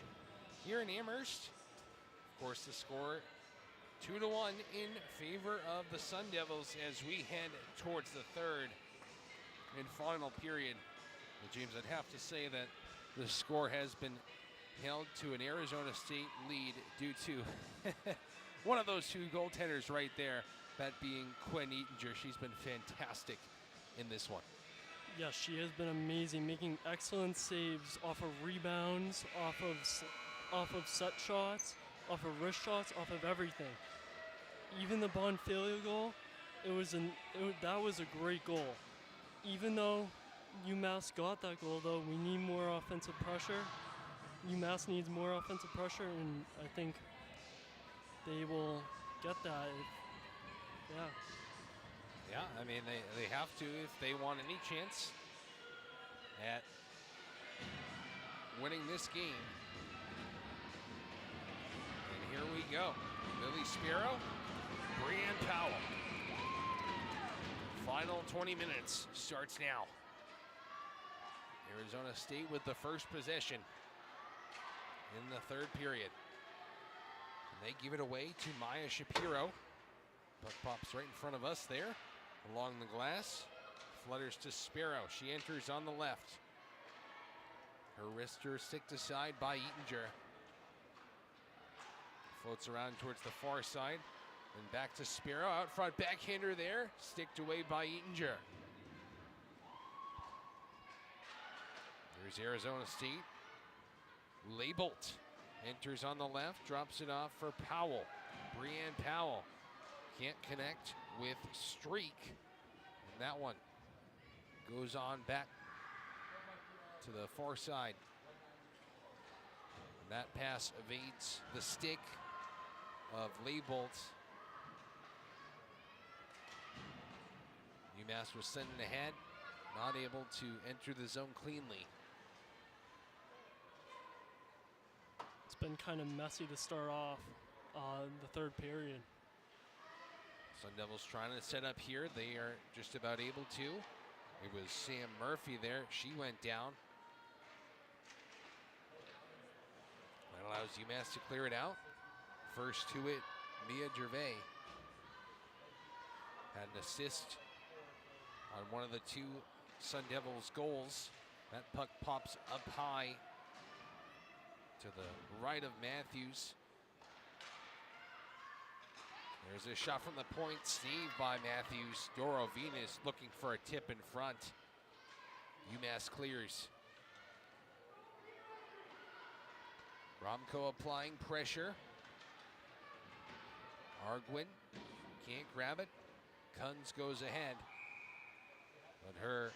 here in Amherst. Of course, the score 2-1 in favor of the Sun Devils as we head towards the third and final period. Well, James, I'd have to say that the score has been held to an Arizona State lead due to one of those two goaltenders right there, that being Quinn Eatinger. She's been fantastic in this one. Yes, she has been amazing, making excellent saves off of rebounds, off of set shots, off of wrist shots, off of everything. Even the Bonfiglio goal, that was a great goal. Even though UMass got that goal, though, we need more offensive pressure. UMass needs more offensive pressure, and I think they will get that. Yeah, I mean, they have to if they want any chance at winning this game. And here we go. Lily Spiro, Brianne Powell. Final 20 minutes starts now. Arizona State with the first possession in the third period. And they give it away to Maya Shapiro. Puck pops right in front of us there. Along the glass, flutters to Spiro. She enters on the left. Her wrister sticked aside by Eatinger. Floats around towards the far side. And back to Spiro. Out front, backhander there. Sticked away by Eatinger. There's Arizona State. Labelt enters on the left. Drops it off for Powell. Brianne Powell. Can't connect with Streak. And that one goes on back to the far side. And that pass evades the stick of Labelt. UMass was sending ahead, not able to enter the zone cleanly. It's been kind of messy to start off the third period. Sun Devils trying to set up here. They are just about able to. It was Sam Murphy there. She went down. That allows UMass to clear it out. First to it, Mia Gervais. Had an assist on one of the two Sun Devils goals. That puck pops up high to the right of Matthews. There's a shot from the point, saved by Matthews. Doro Venus looking for a tip in front. UMass clears. Romko applying pressure. Arguin can't grab it. Kunz goes ahead. But her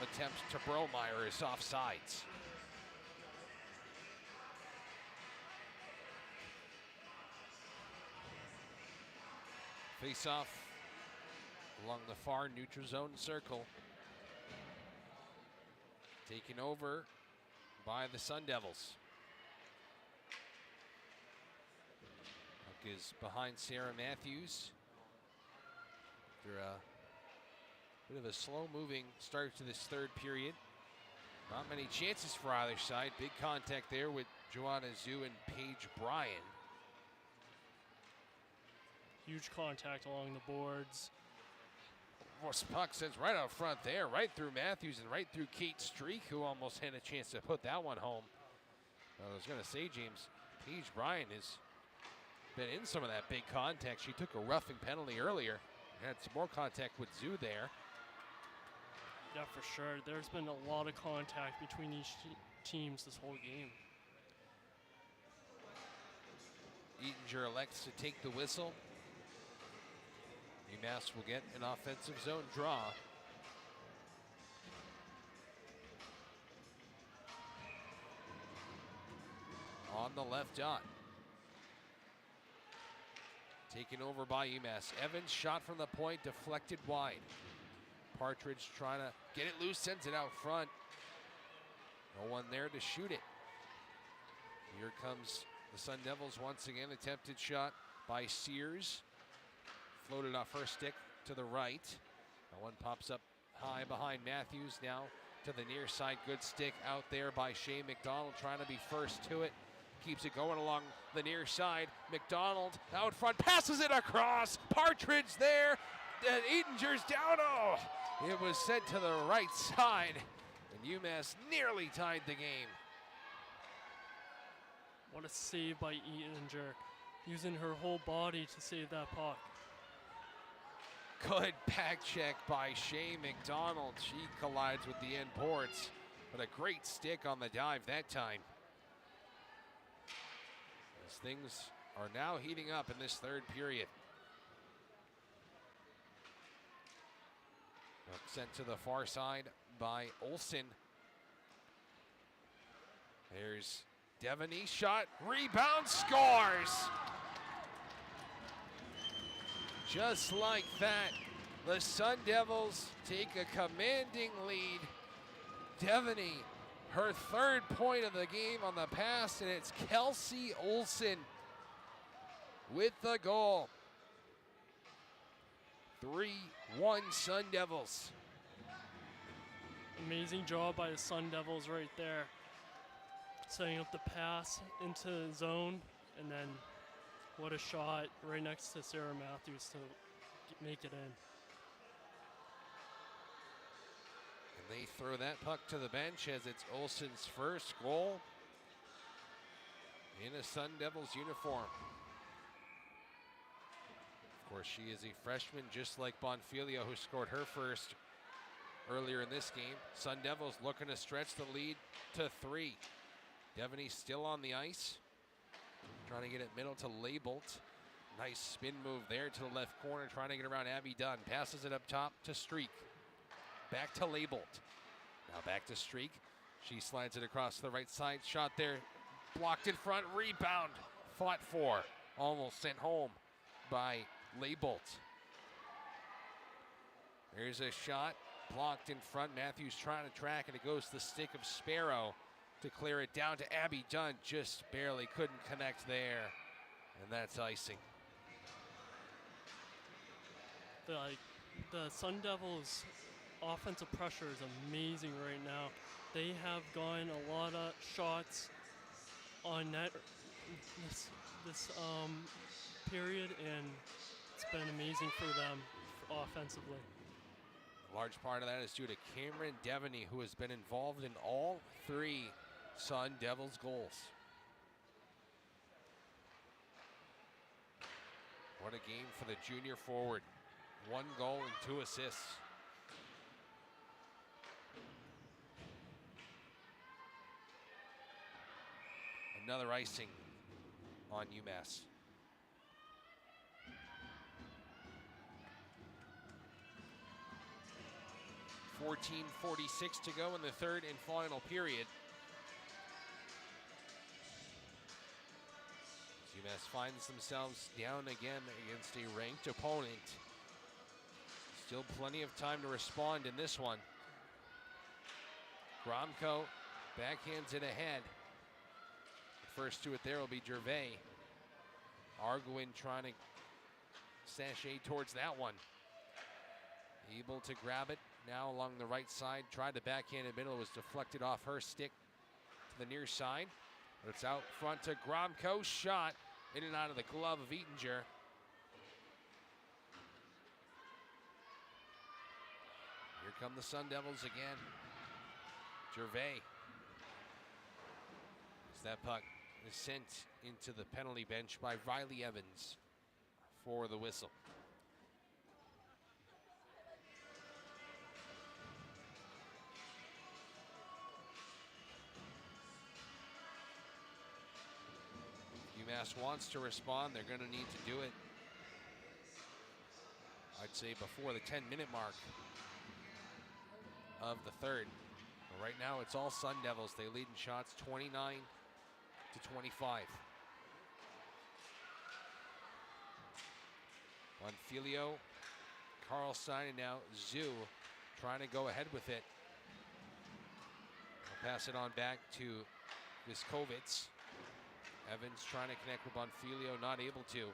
attempt to Bromeyer is offsides. Face off along the far neutral zone circle. Taken over by the Sun Devils. Puck is behind Sarah Matthews. After a bit of a slow-moving start to this third period. Not many chances for either side. Big contact there with Joanna Zhu and Paige Bryan. Huge contact along the boards. Puck sends right out front there, right through Matthews and right through Kate Streak, who almost had a chance to put that one home. I was going to say, James, Paige Bryan has been in some of that big contact. She took a roughing penalty earlier. Had some more contact with Zhu there. Yeah, for sure. There's been a lot of contact between each teams this whole game. Eatinger elects to take the whistle. UMass will get an offensive zone draw. On the left dot. Taken over by UMass. Evans shot from the point, deflected wide. Partridge trying to get it loose, sends it out front. No one there to shoot it. Here comes the Sun Devils once again. Attempted shot by Sears. Floated off her stick to the right. That one pops up high behind Matthews now to the near side. Good stick out there by Shea McDonald, trying to be first to it. Keeps it going along the near side. McDonald out front, passes it across. Partridge there. Eatinger's down. Oh, it was sent to the right side. And UMass nearly tied the game. What a save by Eatinger, using her whole body to save that puck. Good back check by Shea McDonald. She collides with the end boards, but a great stick on the dive that time. As things are now heating up in this third period. Sent to the far side by Olsen. There's Devaney, shot, rebound, scores! Just like that, the Sun Devils take a commanding lead. Devaney, her third point of the game on the pass, and it's Kelsey Olsen with the goal. 3-1 Sun Devils. Amazing job by the Sun Devils right there. Setting up the pass into the zone, and then what a shot right next to Sarah Matthews to make it in. And they throw that puck to the bench as it's Olsen's first goal in a Sun Devils uniform. Of course, she is a freshman, just like Bonfiglio, who scored her first earlier in this game. Sun Devils looking to stretch the lead to 3. Devaney still on the ice. Trying to get it middle to Labelt. Nice spin move there to the left corner, trying to get around Abby Dunn. Passes it up top to Streak. Back to Labelt. Now back to Streak. She slides it across to the right side. Shot there. Blocked in front. Rebound. Fought for. Almost sent home by Labelt. There's a shot. Blocked in front. Matthews trying to track, and it goes to the stick of Sparrow to clear it down to Abby Dunn. Just barely couldn't connect there. And that's icing. The Sun Devils' offensive pressure is amazing right now. They have gotten a lot of shots on net this period, and it's been amazing for them offensively. A large part of that is due to Cameron Devaney, who has been involved in all 3 Sun Devils goals. What a game for the junior forward. 1 goal and 2 assists. Another icing on UMass. .46 to go in the third and final period. UMass finds themselves down again against a ranked opponent. Still plenty of time to respond in this one. Gromko backhands it ahead. The first to it there will be Gervais. Arguin trying to sashay towards that one. Able to grab it now along the right side. Tried to backhand in the middle. It was deflected off her stick to the near side. But it's out front to Gromko. Shot in and out of the glove of Eatinger. Here come the Sun Devils again. Gervais. As that puck is sent into the penalty bench by Riley Evans for the whistle. UMass wants to respond. They're going to need to do it, I'd say, before the 10-minute mark of the third. But right now, it's all Sun Devils. They lead in shots 29 to 25. Bonfiglio, Carlstein, and now Zoo trying to go ahead with it. I'll pass it on back to Viskovitz. Evans trying to connect with Bonfiglio, not able to.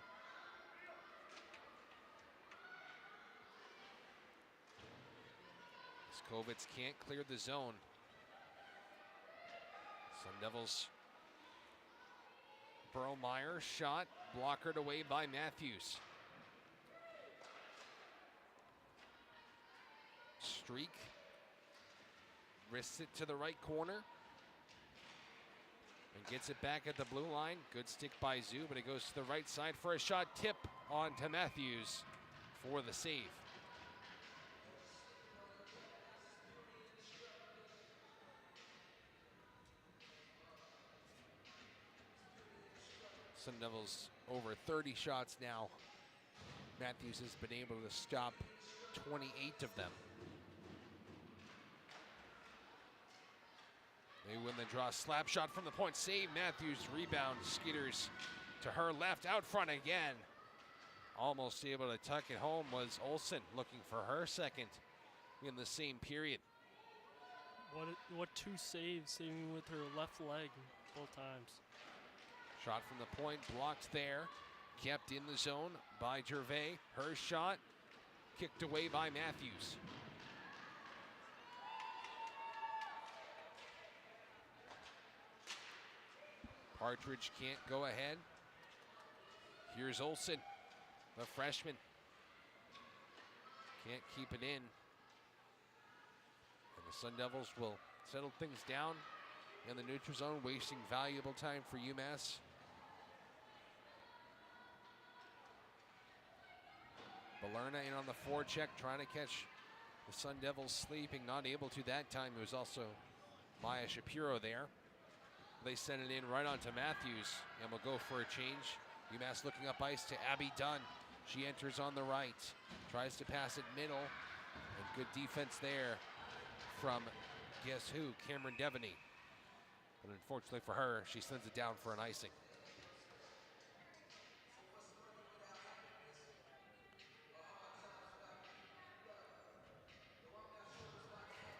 Skovitz can't clear the zone. Sun Devils. Burlmeyer shot, blockered away by Matthews. Streak. Wrists it to the right corner. And gets it back at the blue line. Good stick by Zoo, but it goes to the right side for a shot. Tip on to Matthews for the save. Sun Devils over 30 shots now. Matthews has been able to stop 28 of them. They win the draw. Slap shot from the point. Save. Matthews rebound. Skeeters to her left. Out front again. Almost able to tuck it home was Olsen, looking for her second in the same period. What two saves, saving with her left leg both times. Shot from the point, blocked there. Kept in the zone by Gervais. Her shot kicked away by Matthews. Partridge can't go ahead. Here's Olsen, the freshman. Can't keep it in. And the Sun Devils will settle things down in the neutral zone, wasting valuable time for UMass. Balerna in on the forecheck, trying to catch the Sun Devils sleeping. Not able to that time. It was also Maya Shapiro there. They send it in right onto Matthews, and will go for a change. UMass looking up ice to Abby Dunn. She enters on the right, tries to pass it middle, and good defense there from, guess who, Cameron Devaney. But unfortunately for her, she sends it down for an icing.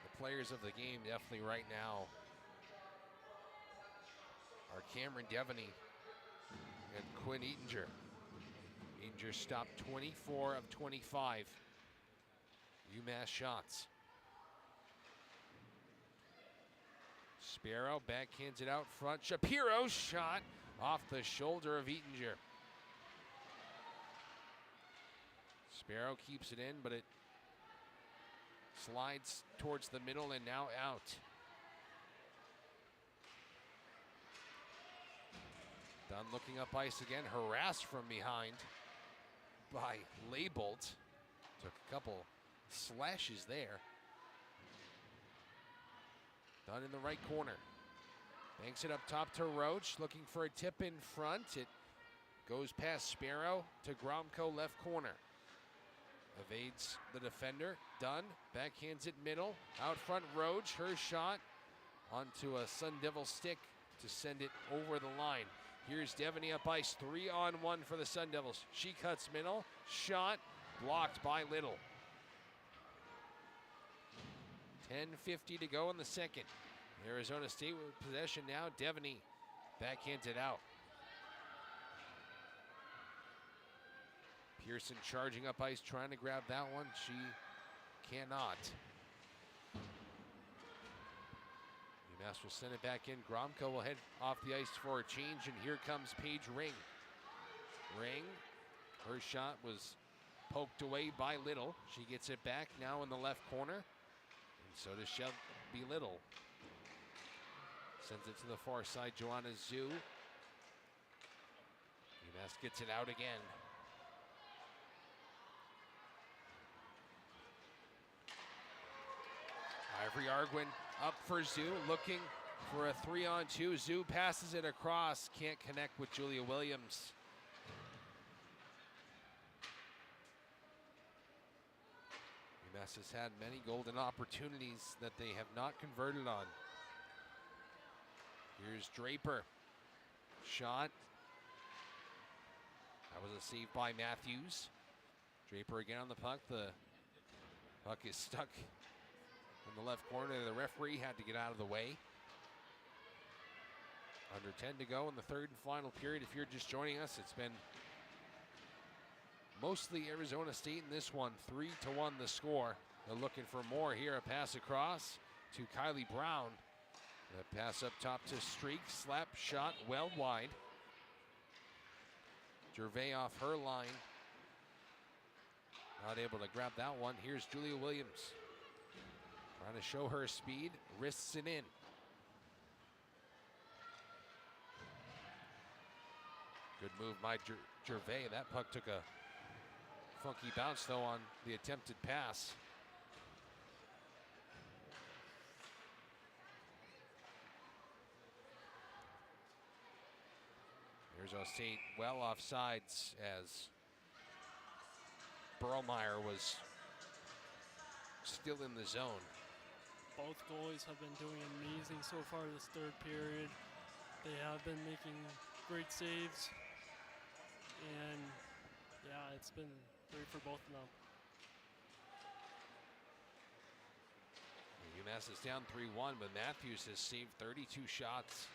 The players of the game definitely right now are Cameron Devaney and Quinn Eatinger. Eatinger stopped 24 of 25 UMass shots. Sparrow backhands it out front. Shapiro's shot off the shoulder of Eatinger. Sparrow keeps it in, but it slides towards the middle and now out. Dunn looking up ice again, harassed from behind by Leibold. Took a couple slashes there. Dunn in the right corner. Banks it up top to Roach, looking for a tip in front. It goes past Sparrow to Gromko, left corner. Evades the defender. Dunn backhands it middle. Out front, Roach, her shot onto a Sun Devil stick to send it over the line. Here's Devaney up ice, 3-on-1 for the Sun Devils. She cuts middle, shot, blocked by Little. 10:50 to go in the second. Arizona State with possession now. Devaney backhands it out. Pearson charging up ice, trying to grab that one. She cannot. UMass will send it back in. Gromko will head off the ice for a change, and here comes Paige Ring. Ring, her shot was poked away by Little. She gets it back now in the left corner, and so does Shelby Little. Sends it to the far side, Joanna Zhu. UMass gets it out again. Ivory Arguin up for Zhu, looking for a 3-on-2. Zhu passes it across, can't connect with Julia Williams. UMass has had many golden opportunities that they have not converted on. Here's Draper. Shot. That was a save by Matthews. Draper again on the puck. The puck is stuck in the left corner. The referee had to get out of the way. Under 10 to go in the third and final period. If you're just joining us, it's been mostly Arizona State in this one. 3-1 the score. They're looking for more here. A pass across to Kylie Brown. A pass up top to Streak. Slap shot well wide. Gervais off her line. Not able to grab that one. Here's Julia Williams. Trying to show her speed. Wrists it in. Good move by Gervais. That puck took a funky bounce, though, on the attempted pass. Here's Ostate well offsides as Burlmeyer was still in the zone. Both goalies have been doing amazing so far this third period. They have been making great saves. And yeah, it's been great for both of them. UMass is down 3-1, but Matthews has saved 32 shots.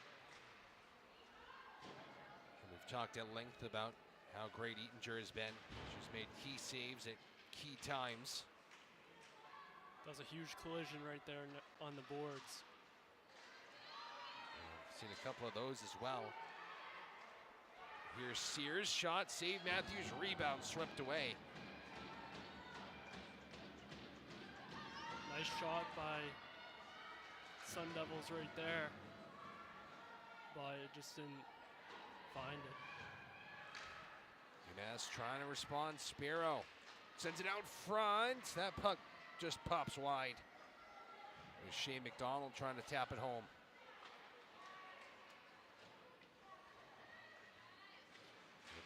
And we've talked at length about how great Eatinger has been. She's made key saves at key times. That was a huge collision right there on the boards. I've seen a couple of those as well. Here's Sears, shot, save Matthews, rebound, swept away. Nice shot by Sun Devils right there, but it just didn't find it. UMass trying to respond. Sparrow sends it out front. That puck just pops wide. There's Shea McDonald trying to tap it home.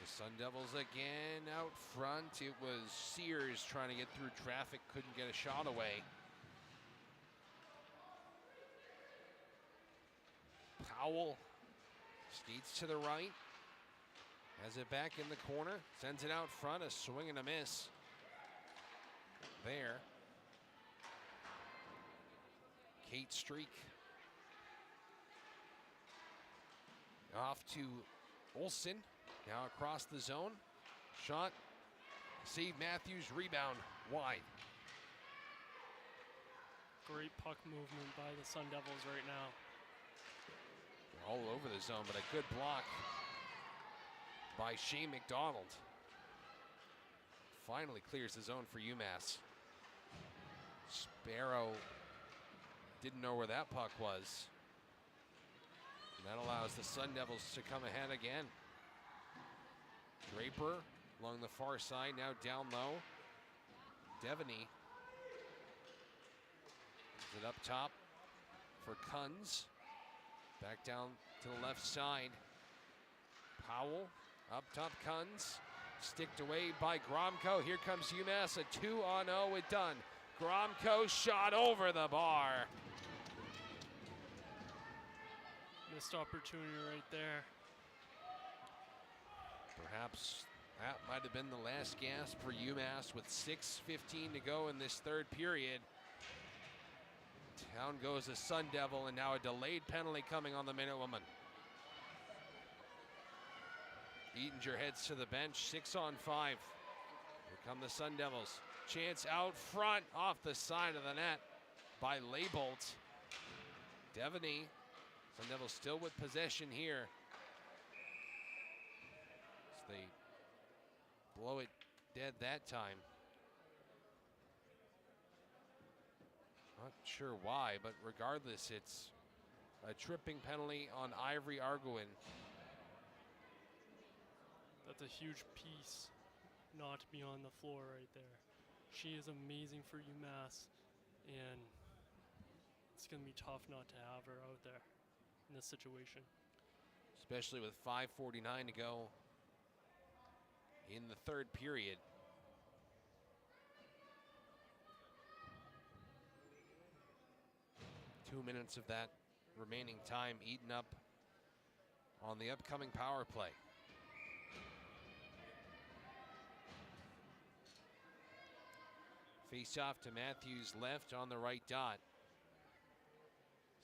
The Sun Devils again out front. It was Sears trying to get through traffic, couldn't get a shot away. Powell skates to the right, has it back in the corner, sends it out front, a swing and a miss. There. Kate Streak. Off to Olsen. Now across the zone. Shot. Save Matthews. Rebound wide. Great puck movement by the Sun Devils right now. They're all over the zone, but a good block by Shea McDonald. Finally clears the zone for UMass. Sparrow didn't know where that puck was. And that allows the Sun Devils to come ahead again. Draper along the far side, now down low. Devaney. Is it up top for Kunz. Back down to the left side. Powell, up top Kunz. Sticked away by Gromko. Here comes UMass, a 2-on-0 with Dunn. Gromko shot over the bar. Missed opportunity right there. Perhaps that might have been the last gasp for UMass with 6:15 to go in this third period. Down goes the Sun Devil, and now a delayed penalty coming on the Minutewoman. Eatinger heads to the bench, 6-on-5. Here come the Sun Devils. Chance out front, off the side of the net by Leibold. Devaney. Sun Devils still with possession here. So they blow it dead that time. Not sure why, but regardless, it's a tripping penalty on Ivory Arguin. That's a huge piece not to be on the floor right there. She is amazing for UMass, and it's going to be tough not to have her out there in this situation. Especially with 5:49 to go in the third period. Two minutes of that remaining time eaten up on the upcoming power play. Face off to Matthews left on the right dot.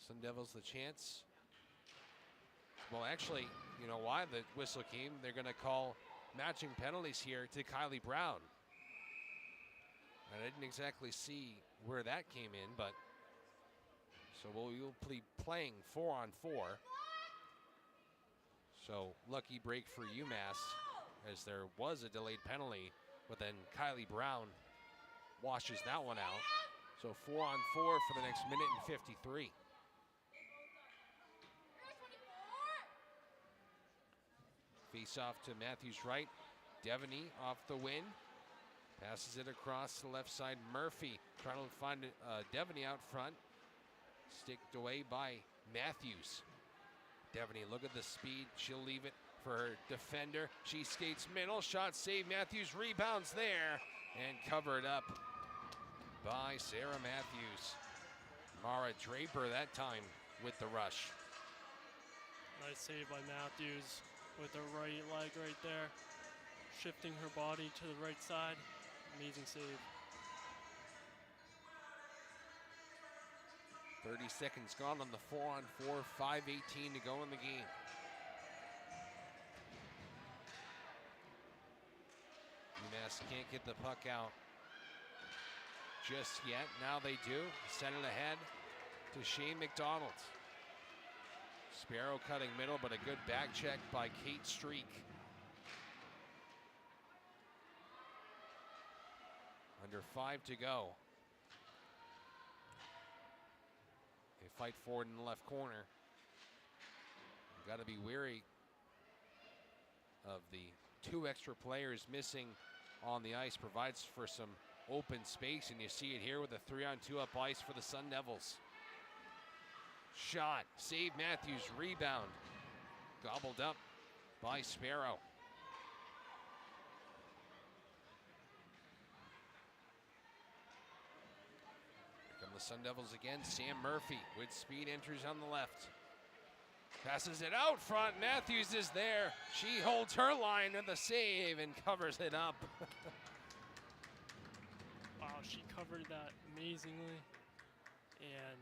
Sun Devils the chance. Well, actually, you know why the whistle came? They're going to call matching penalties here to Kylie Brown. I didn't exactly see where that came in, but so we'll be playing 4-on-4. So lucky break for UMass, as there was a delayed penalty, but then Kylie Brown washes that one out. So 4-on-4 for the next minute and 53. Face off to Matthews right. Devaney off the win. Passes it across the left side. Murphy trying to find Devaney out front. Sticked away by Matthews. Devaney, look at the speed. She'll leave it for her defender. She skates middle. Shot saved. Matthews rebounds there and covered up by Sarah Matthews. Mara Draper that time with the rush. Nice save by Matthews with her right leg right there. Shifting her body to the right side. Amazing save. 30 seconds gone on the 4-on-4, 5:18 to go in the game. UMass can't get the puck out just yet. Now they do. Send it ahead to Shane McDonald. Sparrow cutting middle, but a good back check by Kate Streak. Under 5 to go. They fight forward in the left corner. You've got to be wary of the 2 extra players missing on the ice. Provides for some open space, and you see it here with a 3-on-2 up ice for the Sun Devils. Shot, save Matthews, rebound. Gobbled up by Sparrow. Here come the Sun Devils again. Sam Murphy with speed enters on the left. Passes it out front. Matthews is there. She holds her line with a save and covers it up. Wow, she covered that amazingly. And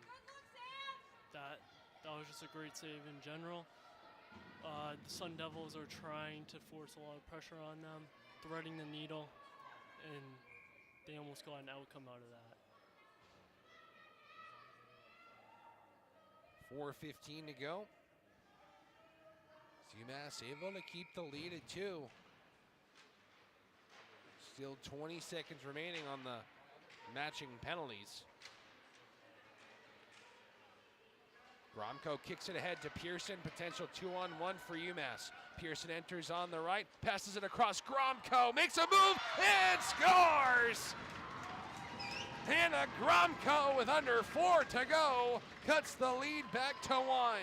that was just a great save in general. The Sun Devils are trying to force a lot of pressure on them, threading the needle, and they almost got an outcome out of that. 4:15 to go. UMass able to keep the lead at 2. Still 20 seconds remaining on the matching penalties. Gromko kicks it ahead to Pearson. Potential 2-on-1 for UMass. Pearson enters on the right, passes it across. Gromko makes a move and scores! Hannah Gromko with under 4 to go cuts the lead back to 1.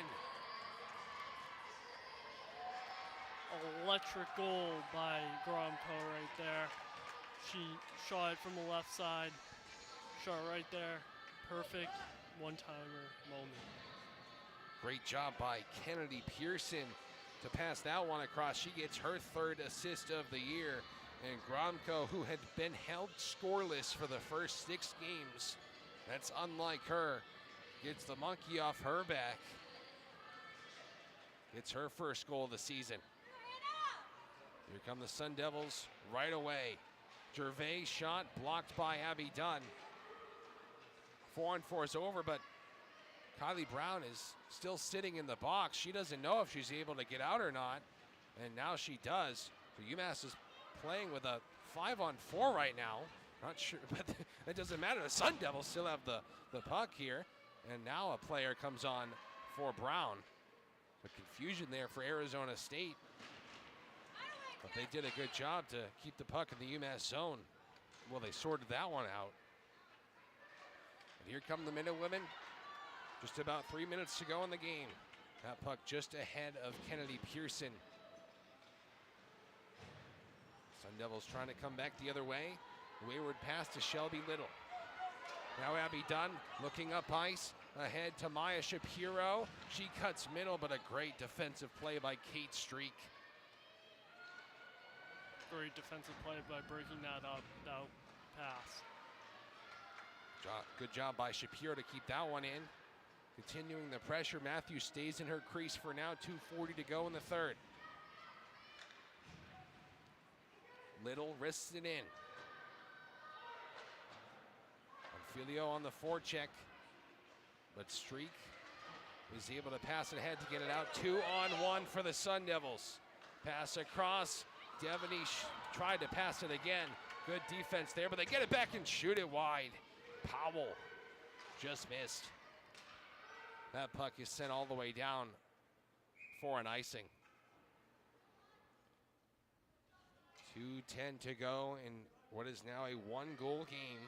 Electric goal by Gromko right there. She shot it from the left side. Shot right there. Perfect one-timer moment. Great job by Kennedy Pearson to pass that one across. She gets her 3rd assist of the year. And Gromko, who had been held scoreless for the first 6 games, that's unlike her, gets the monkey off her back. Gets her first goal of the season. Here come the Sun Devils right away. Gervais shot blocked by Abby Dunn. 4-on-4 is over, but Kylie Brown is still sitting in the box. She doesn't know if she's able to get out or not, and now she does. So UMass is playing with a 5-on-4 right now. Not sure, but it doesn't matter. The Sun Devils still have the puck here, and now a player comes on for Brown. So confusion there for Arizona State. But they did a good job to keep the puck in the UMass zone. Well, they sorted that one out. And here come the Minutewomen. Just about 3 minutes to go in the game. That puck just ahead of Kennedy Pearson. Sun Devils trying to come back the other way. Wayward pass to Shelby Little. Now Abby Dunn looking up ice. Ahead to Maya Shapiro. She cuts middle, but a great defensive play by Kate Streak. Great defensive play by breaking that up, that pass. Good job by Shapiro to keep that one in. Continuing the pressure, Matthews stays in her crease for now. 2:40 to go in the 3rd. Little wrists it in. Bonfilio on the forecheck, but Streak is able to pass it ahead to get it out. 2-on-1 for the Sun Devils. Pass across. Devaney tried to pass it again. Good defense there, but they get it back and shoot it wide. Powell just missed. That puck is sent all the way down for an icing. 2:10 to go in what is now a one-goal game.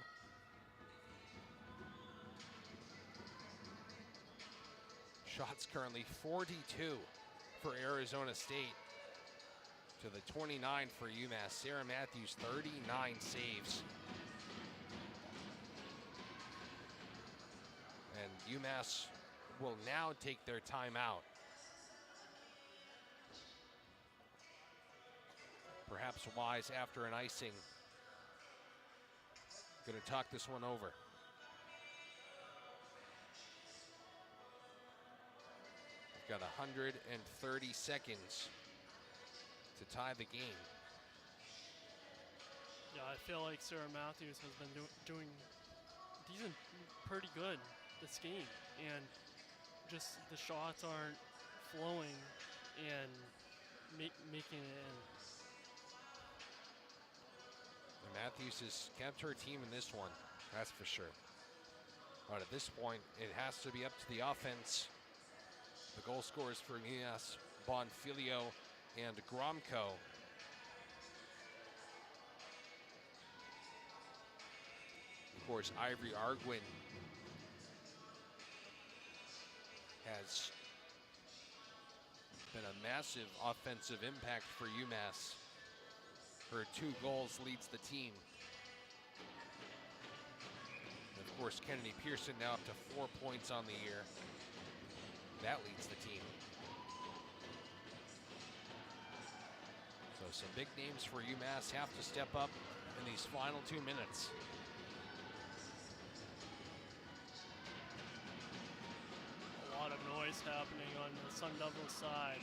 Shots currently 42 for Arizona State to the 29 for UMass. Sarah Matthews, 39 saves. And UMass will now take their timeout. Perhaps wise after an icing. Going to talk this one over. We've got 130 seconds to tie the game. Yeah, I feel like Sarah Matthews has been doing decent, pretty good this game, and just the shots aren't flowing and making it in. And Matthews has kept her team in this one, that's for sure. But at this point, it has to be up to the offense. The goal scorers for UMass, Bonfilio and Gromko. Of course, Ivory Arguin has been a massive offensive impact for UMass. Her 2 goals leads the team. And of course, Kennedy Pearson now up to 4 points on the year. That leads the team. So some big names for UMass have to step up in these final 2 minutes. A lot of noise happening on the Sun Devils side.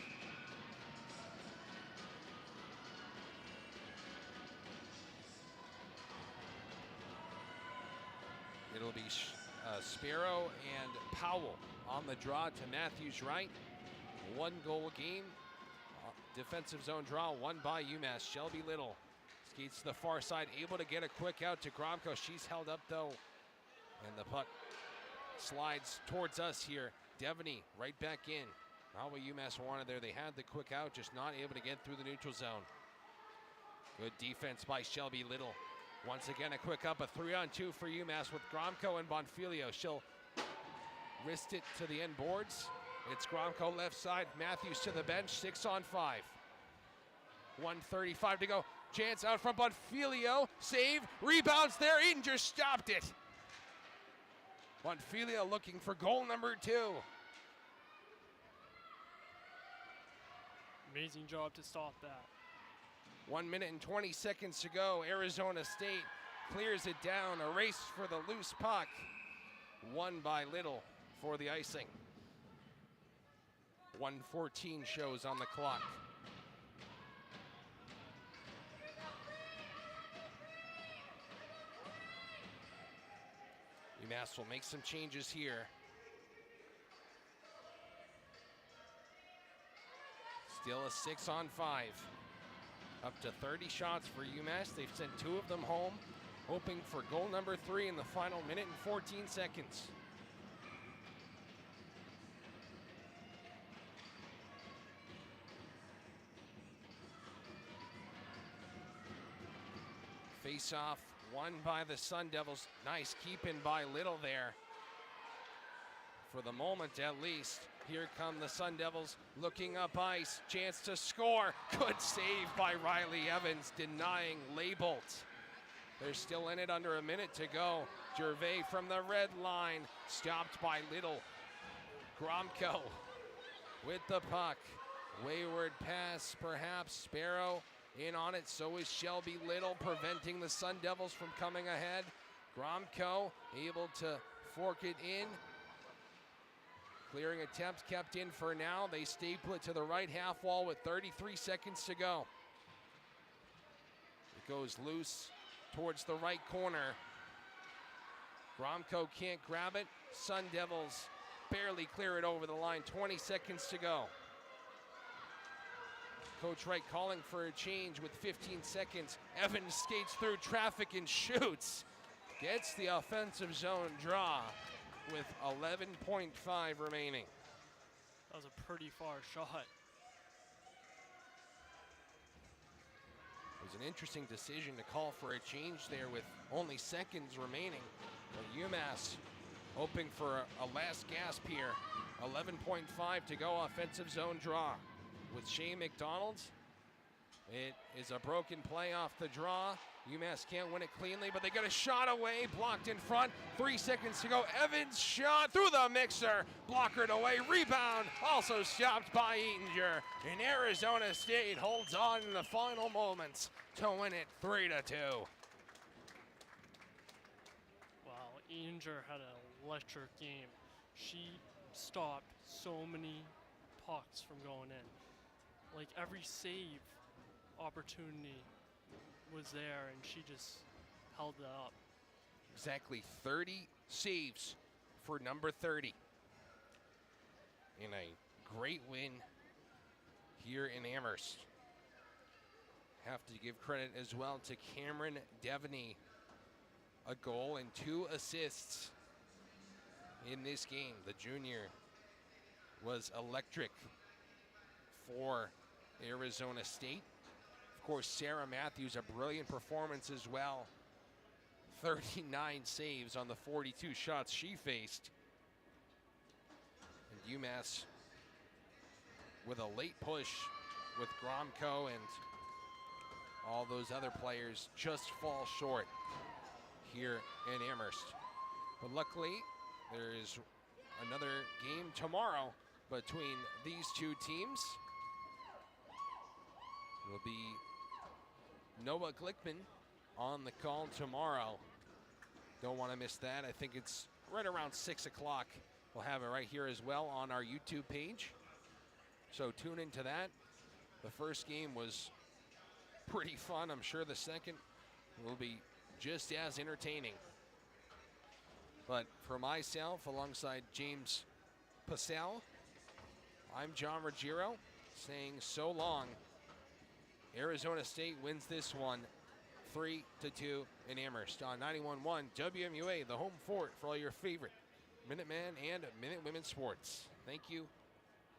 It'll be Sparrow and Powell on the draw to Matthews right. 1-goal game. Defensive zone draw won by UMass. Shelby Little skates to the far side, able to get a quick out to Gromko. She's held up though. And the puck slides towards us here. Devaney right back in. Not what UMass wanted there. They had the quick out, just not able to get through the neutral zone. Good defense by Shelby Little. Once again, a quick up, a 3-on-2 for UMass with Gromko and Bonfilio. She'll wrist it to the end boards. It's Gromko left side, Matthews to the bench, 6-on-5. 1:35 to go. Chance out front, Bonfilio, save, rebounds there, Eden just stopped it. Bonfilio looking for goal number 2. Amazing job to stop that. 1 minute and 20 seconds to go. Arizona State clears it down. A race for the loose puck. Won by Little for the icing. 1:14 shows on the clock. UMass will make some changes here. Still a 6-on-5. Up to 30 shots for UMass. They've sent 2 of them home, hoping for goal number 3 in the final minute and 14 seconds. Face-off won by the Sun Devils. Nice keep-in by Little there. For the moment, at least. Here come the Sun Devils looking up ice. Chance to score. Good save by Riley Evans, denying Leibold. They're still in it, under a minute to go. Gervais from the red line, stopped by Little. Gromko with the puck. Wayward pass, perhaps. Sparrow in on it. So is Shelby Little, preventing the Sun Devils from coming ahead. Gromko able to fork it in. Clearing attempt kept in for now. They staple it to the right half wall with 33 seconds to go. It goes loose towards the right corner. Gromko can't grab it. Sun Devils barely clear it over the line. 20 seconds to go. Coach Wright calling for a change with 15 seconds. Evans skates through traffic and shoots. Gets the offensive zone draw with 11.5 remaining. That was a pretty far shot. It was an interesting decision to call for a change there with only seconds remaining. But UMass hoping for a last gasp here. 11.5 to go, offensive zone draw. With Shea McDonald, it is a broken play off the draw. UMass can't win it cleanly, but they get a shot away, blocked in front. 3 seconds to go. Evans shot through the mixer, blockered away, rebound, also stopped by Eatinger. And Arizona State holds on in the final moments to win it 3-2. Wow, Eatinger had an electric game. She stopped so many pucks from going in. Like every save opportunity was there, and she just held it up. Exactly 30 saves for number 30 in a great win here in Amherst. Have to give credit as well to Cameron Devaney. A goal and 2 assists in this game. The junior was electric for Arizona State. Of course, Sarah Matthews, a brilliant performance as well. 39 saves on the 42 shots she faced. And UMass with a late push with Gromko and all those other players just fall short here in Amherst. But luckily, there is another game tomorrow between these two teams. It'll be Noah Glickman on the call tomorrow. Don't want to miss that. I think it's right around 6 o'clock. We'll have it right here as well on our YouTube page. So tune into that. The first game was pretty fun. I'm sure the second will be just as entertaining. But for myself, alongside James Possehl, I'm John Ruggiero saying so long. Arizona State wins this one 3-2 in Amherst on 91.1 WMUA, the home fort for all your favorite Minuteman and Minute Women sports. Thank you.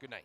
Good night.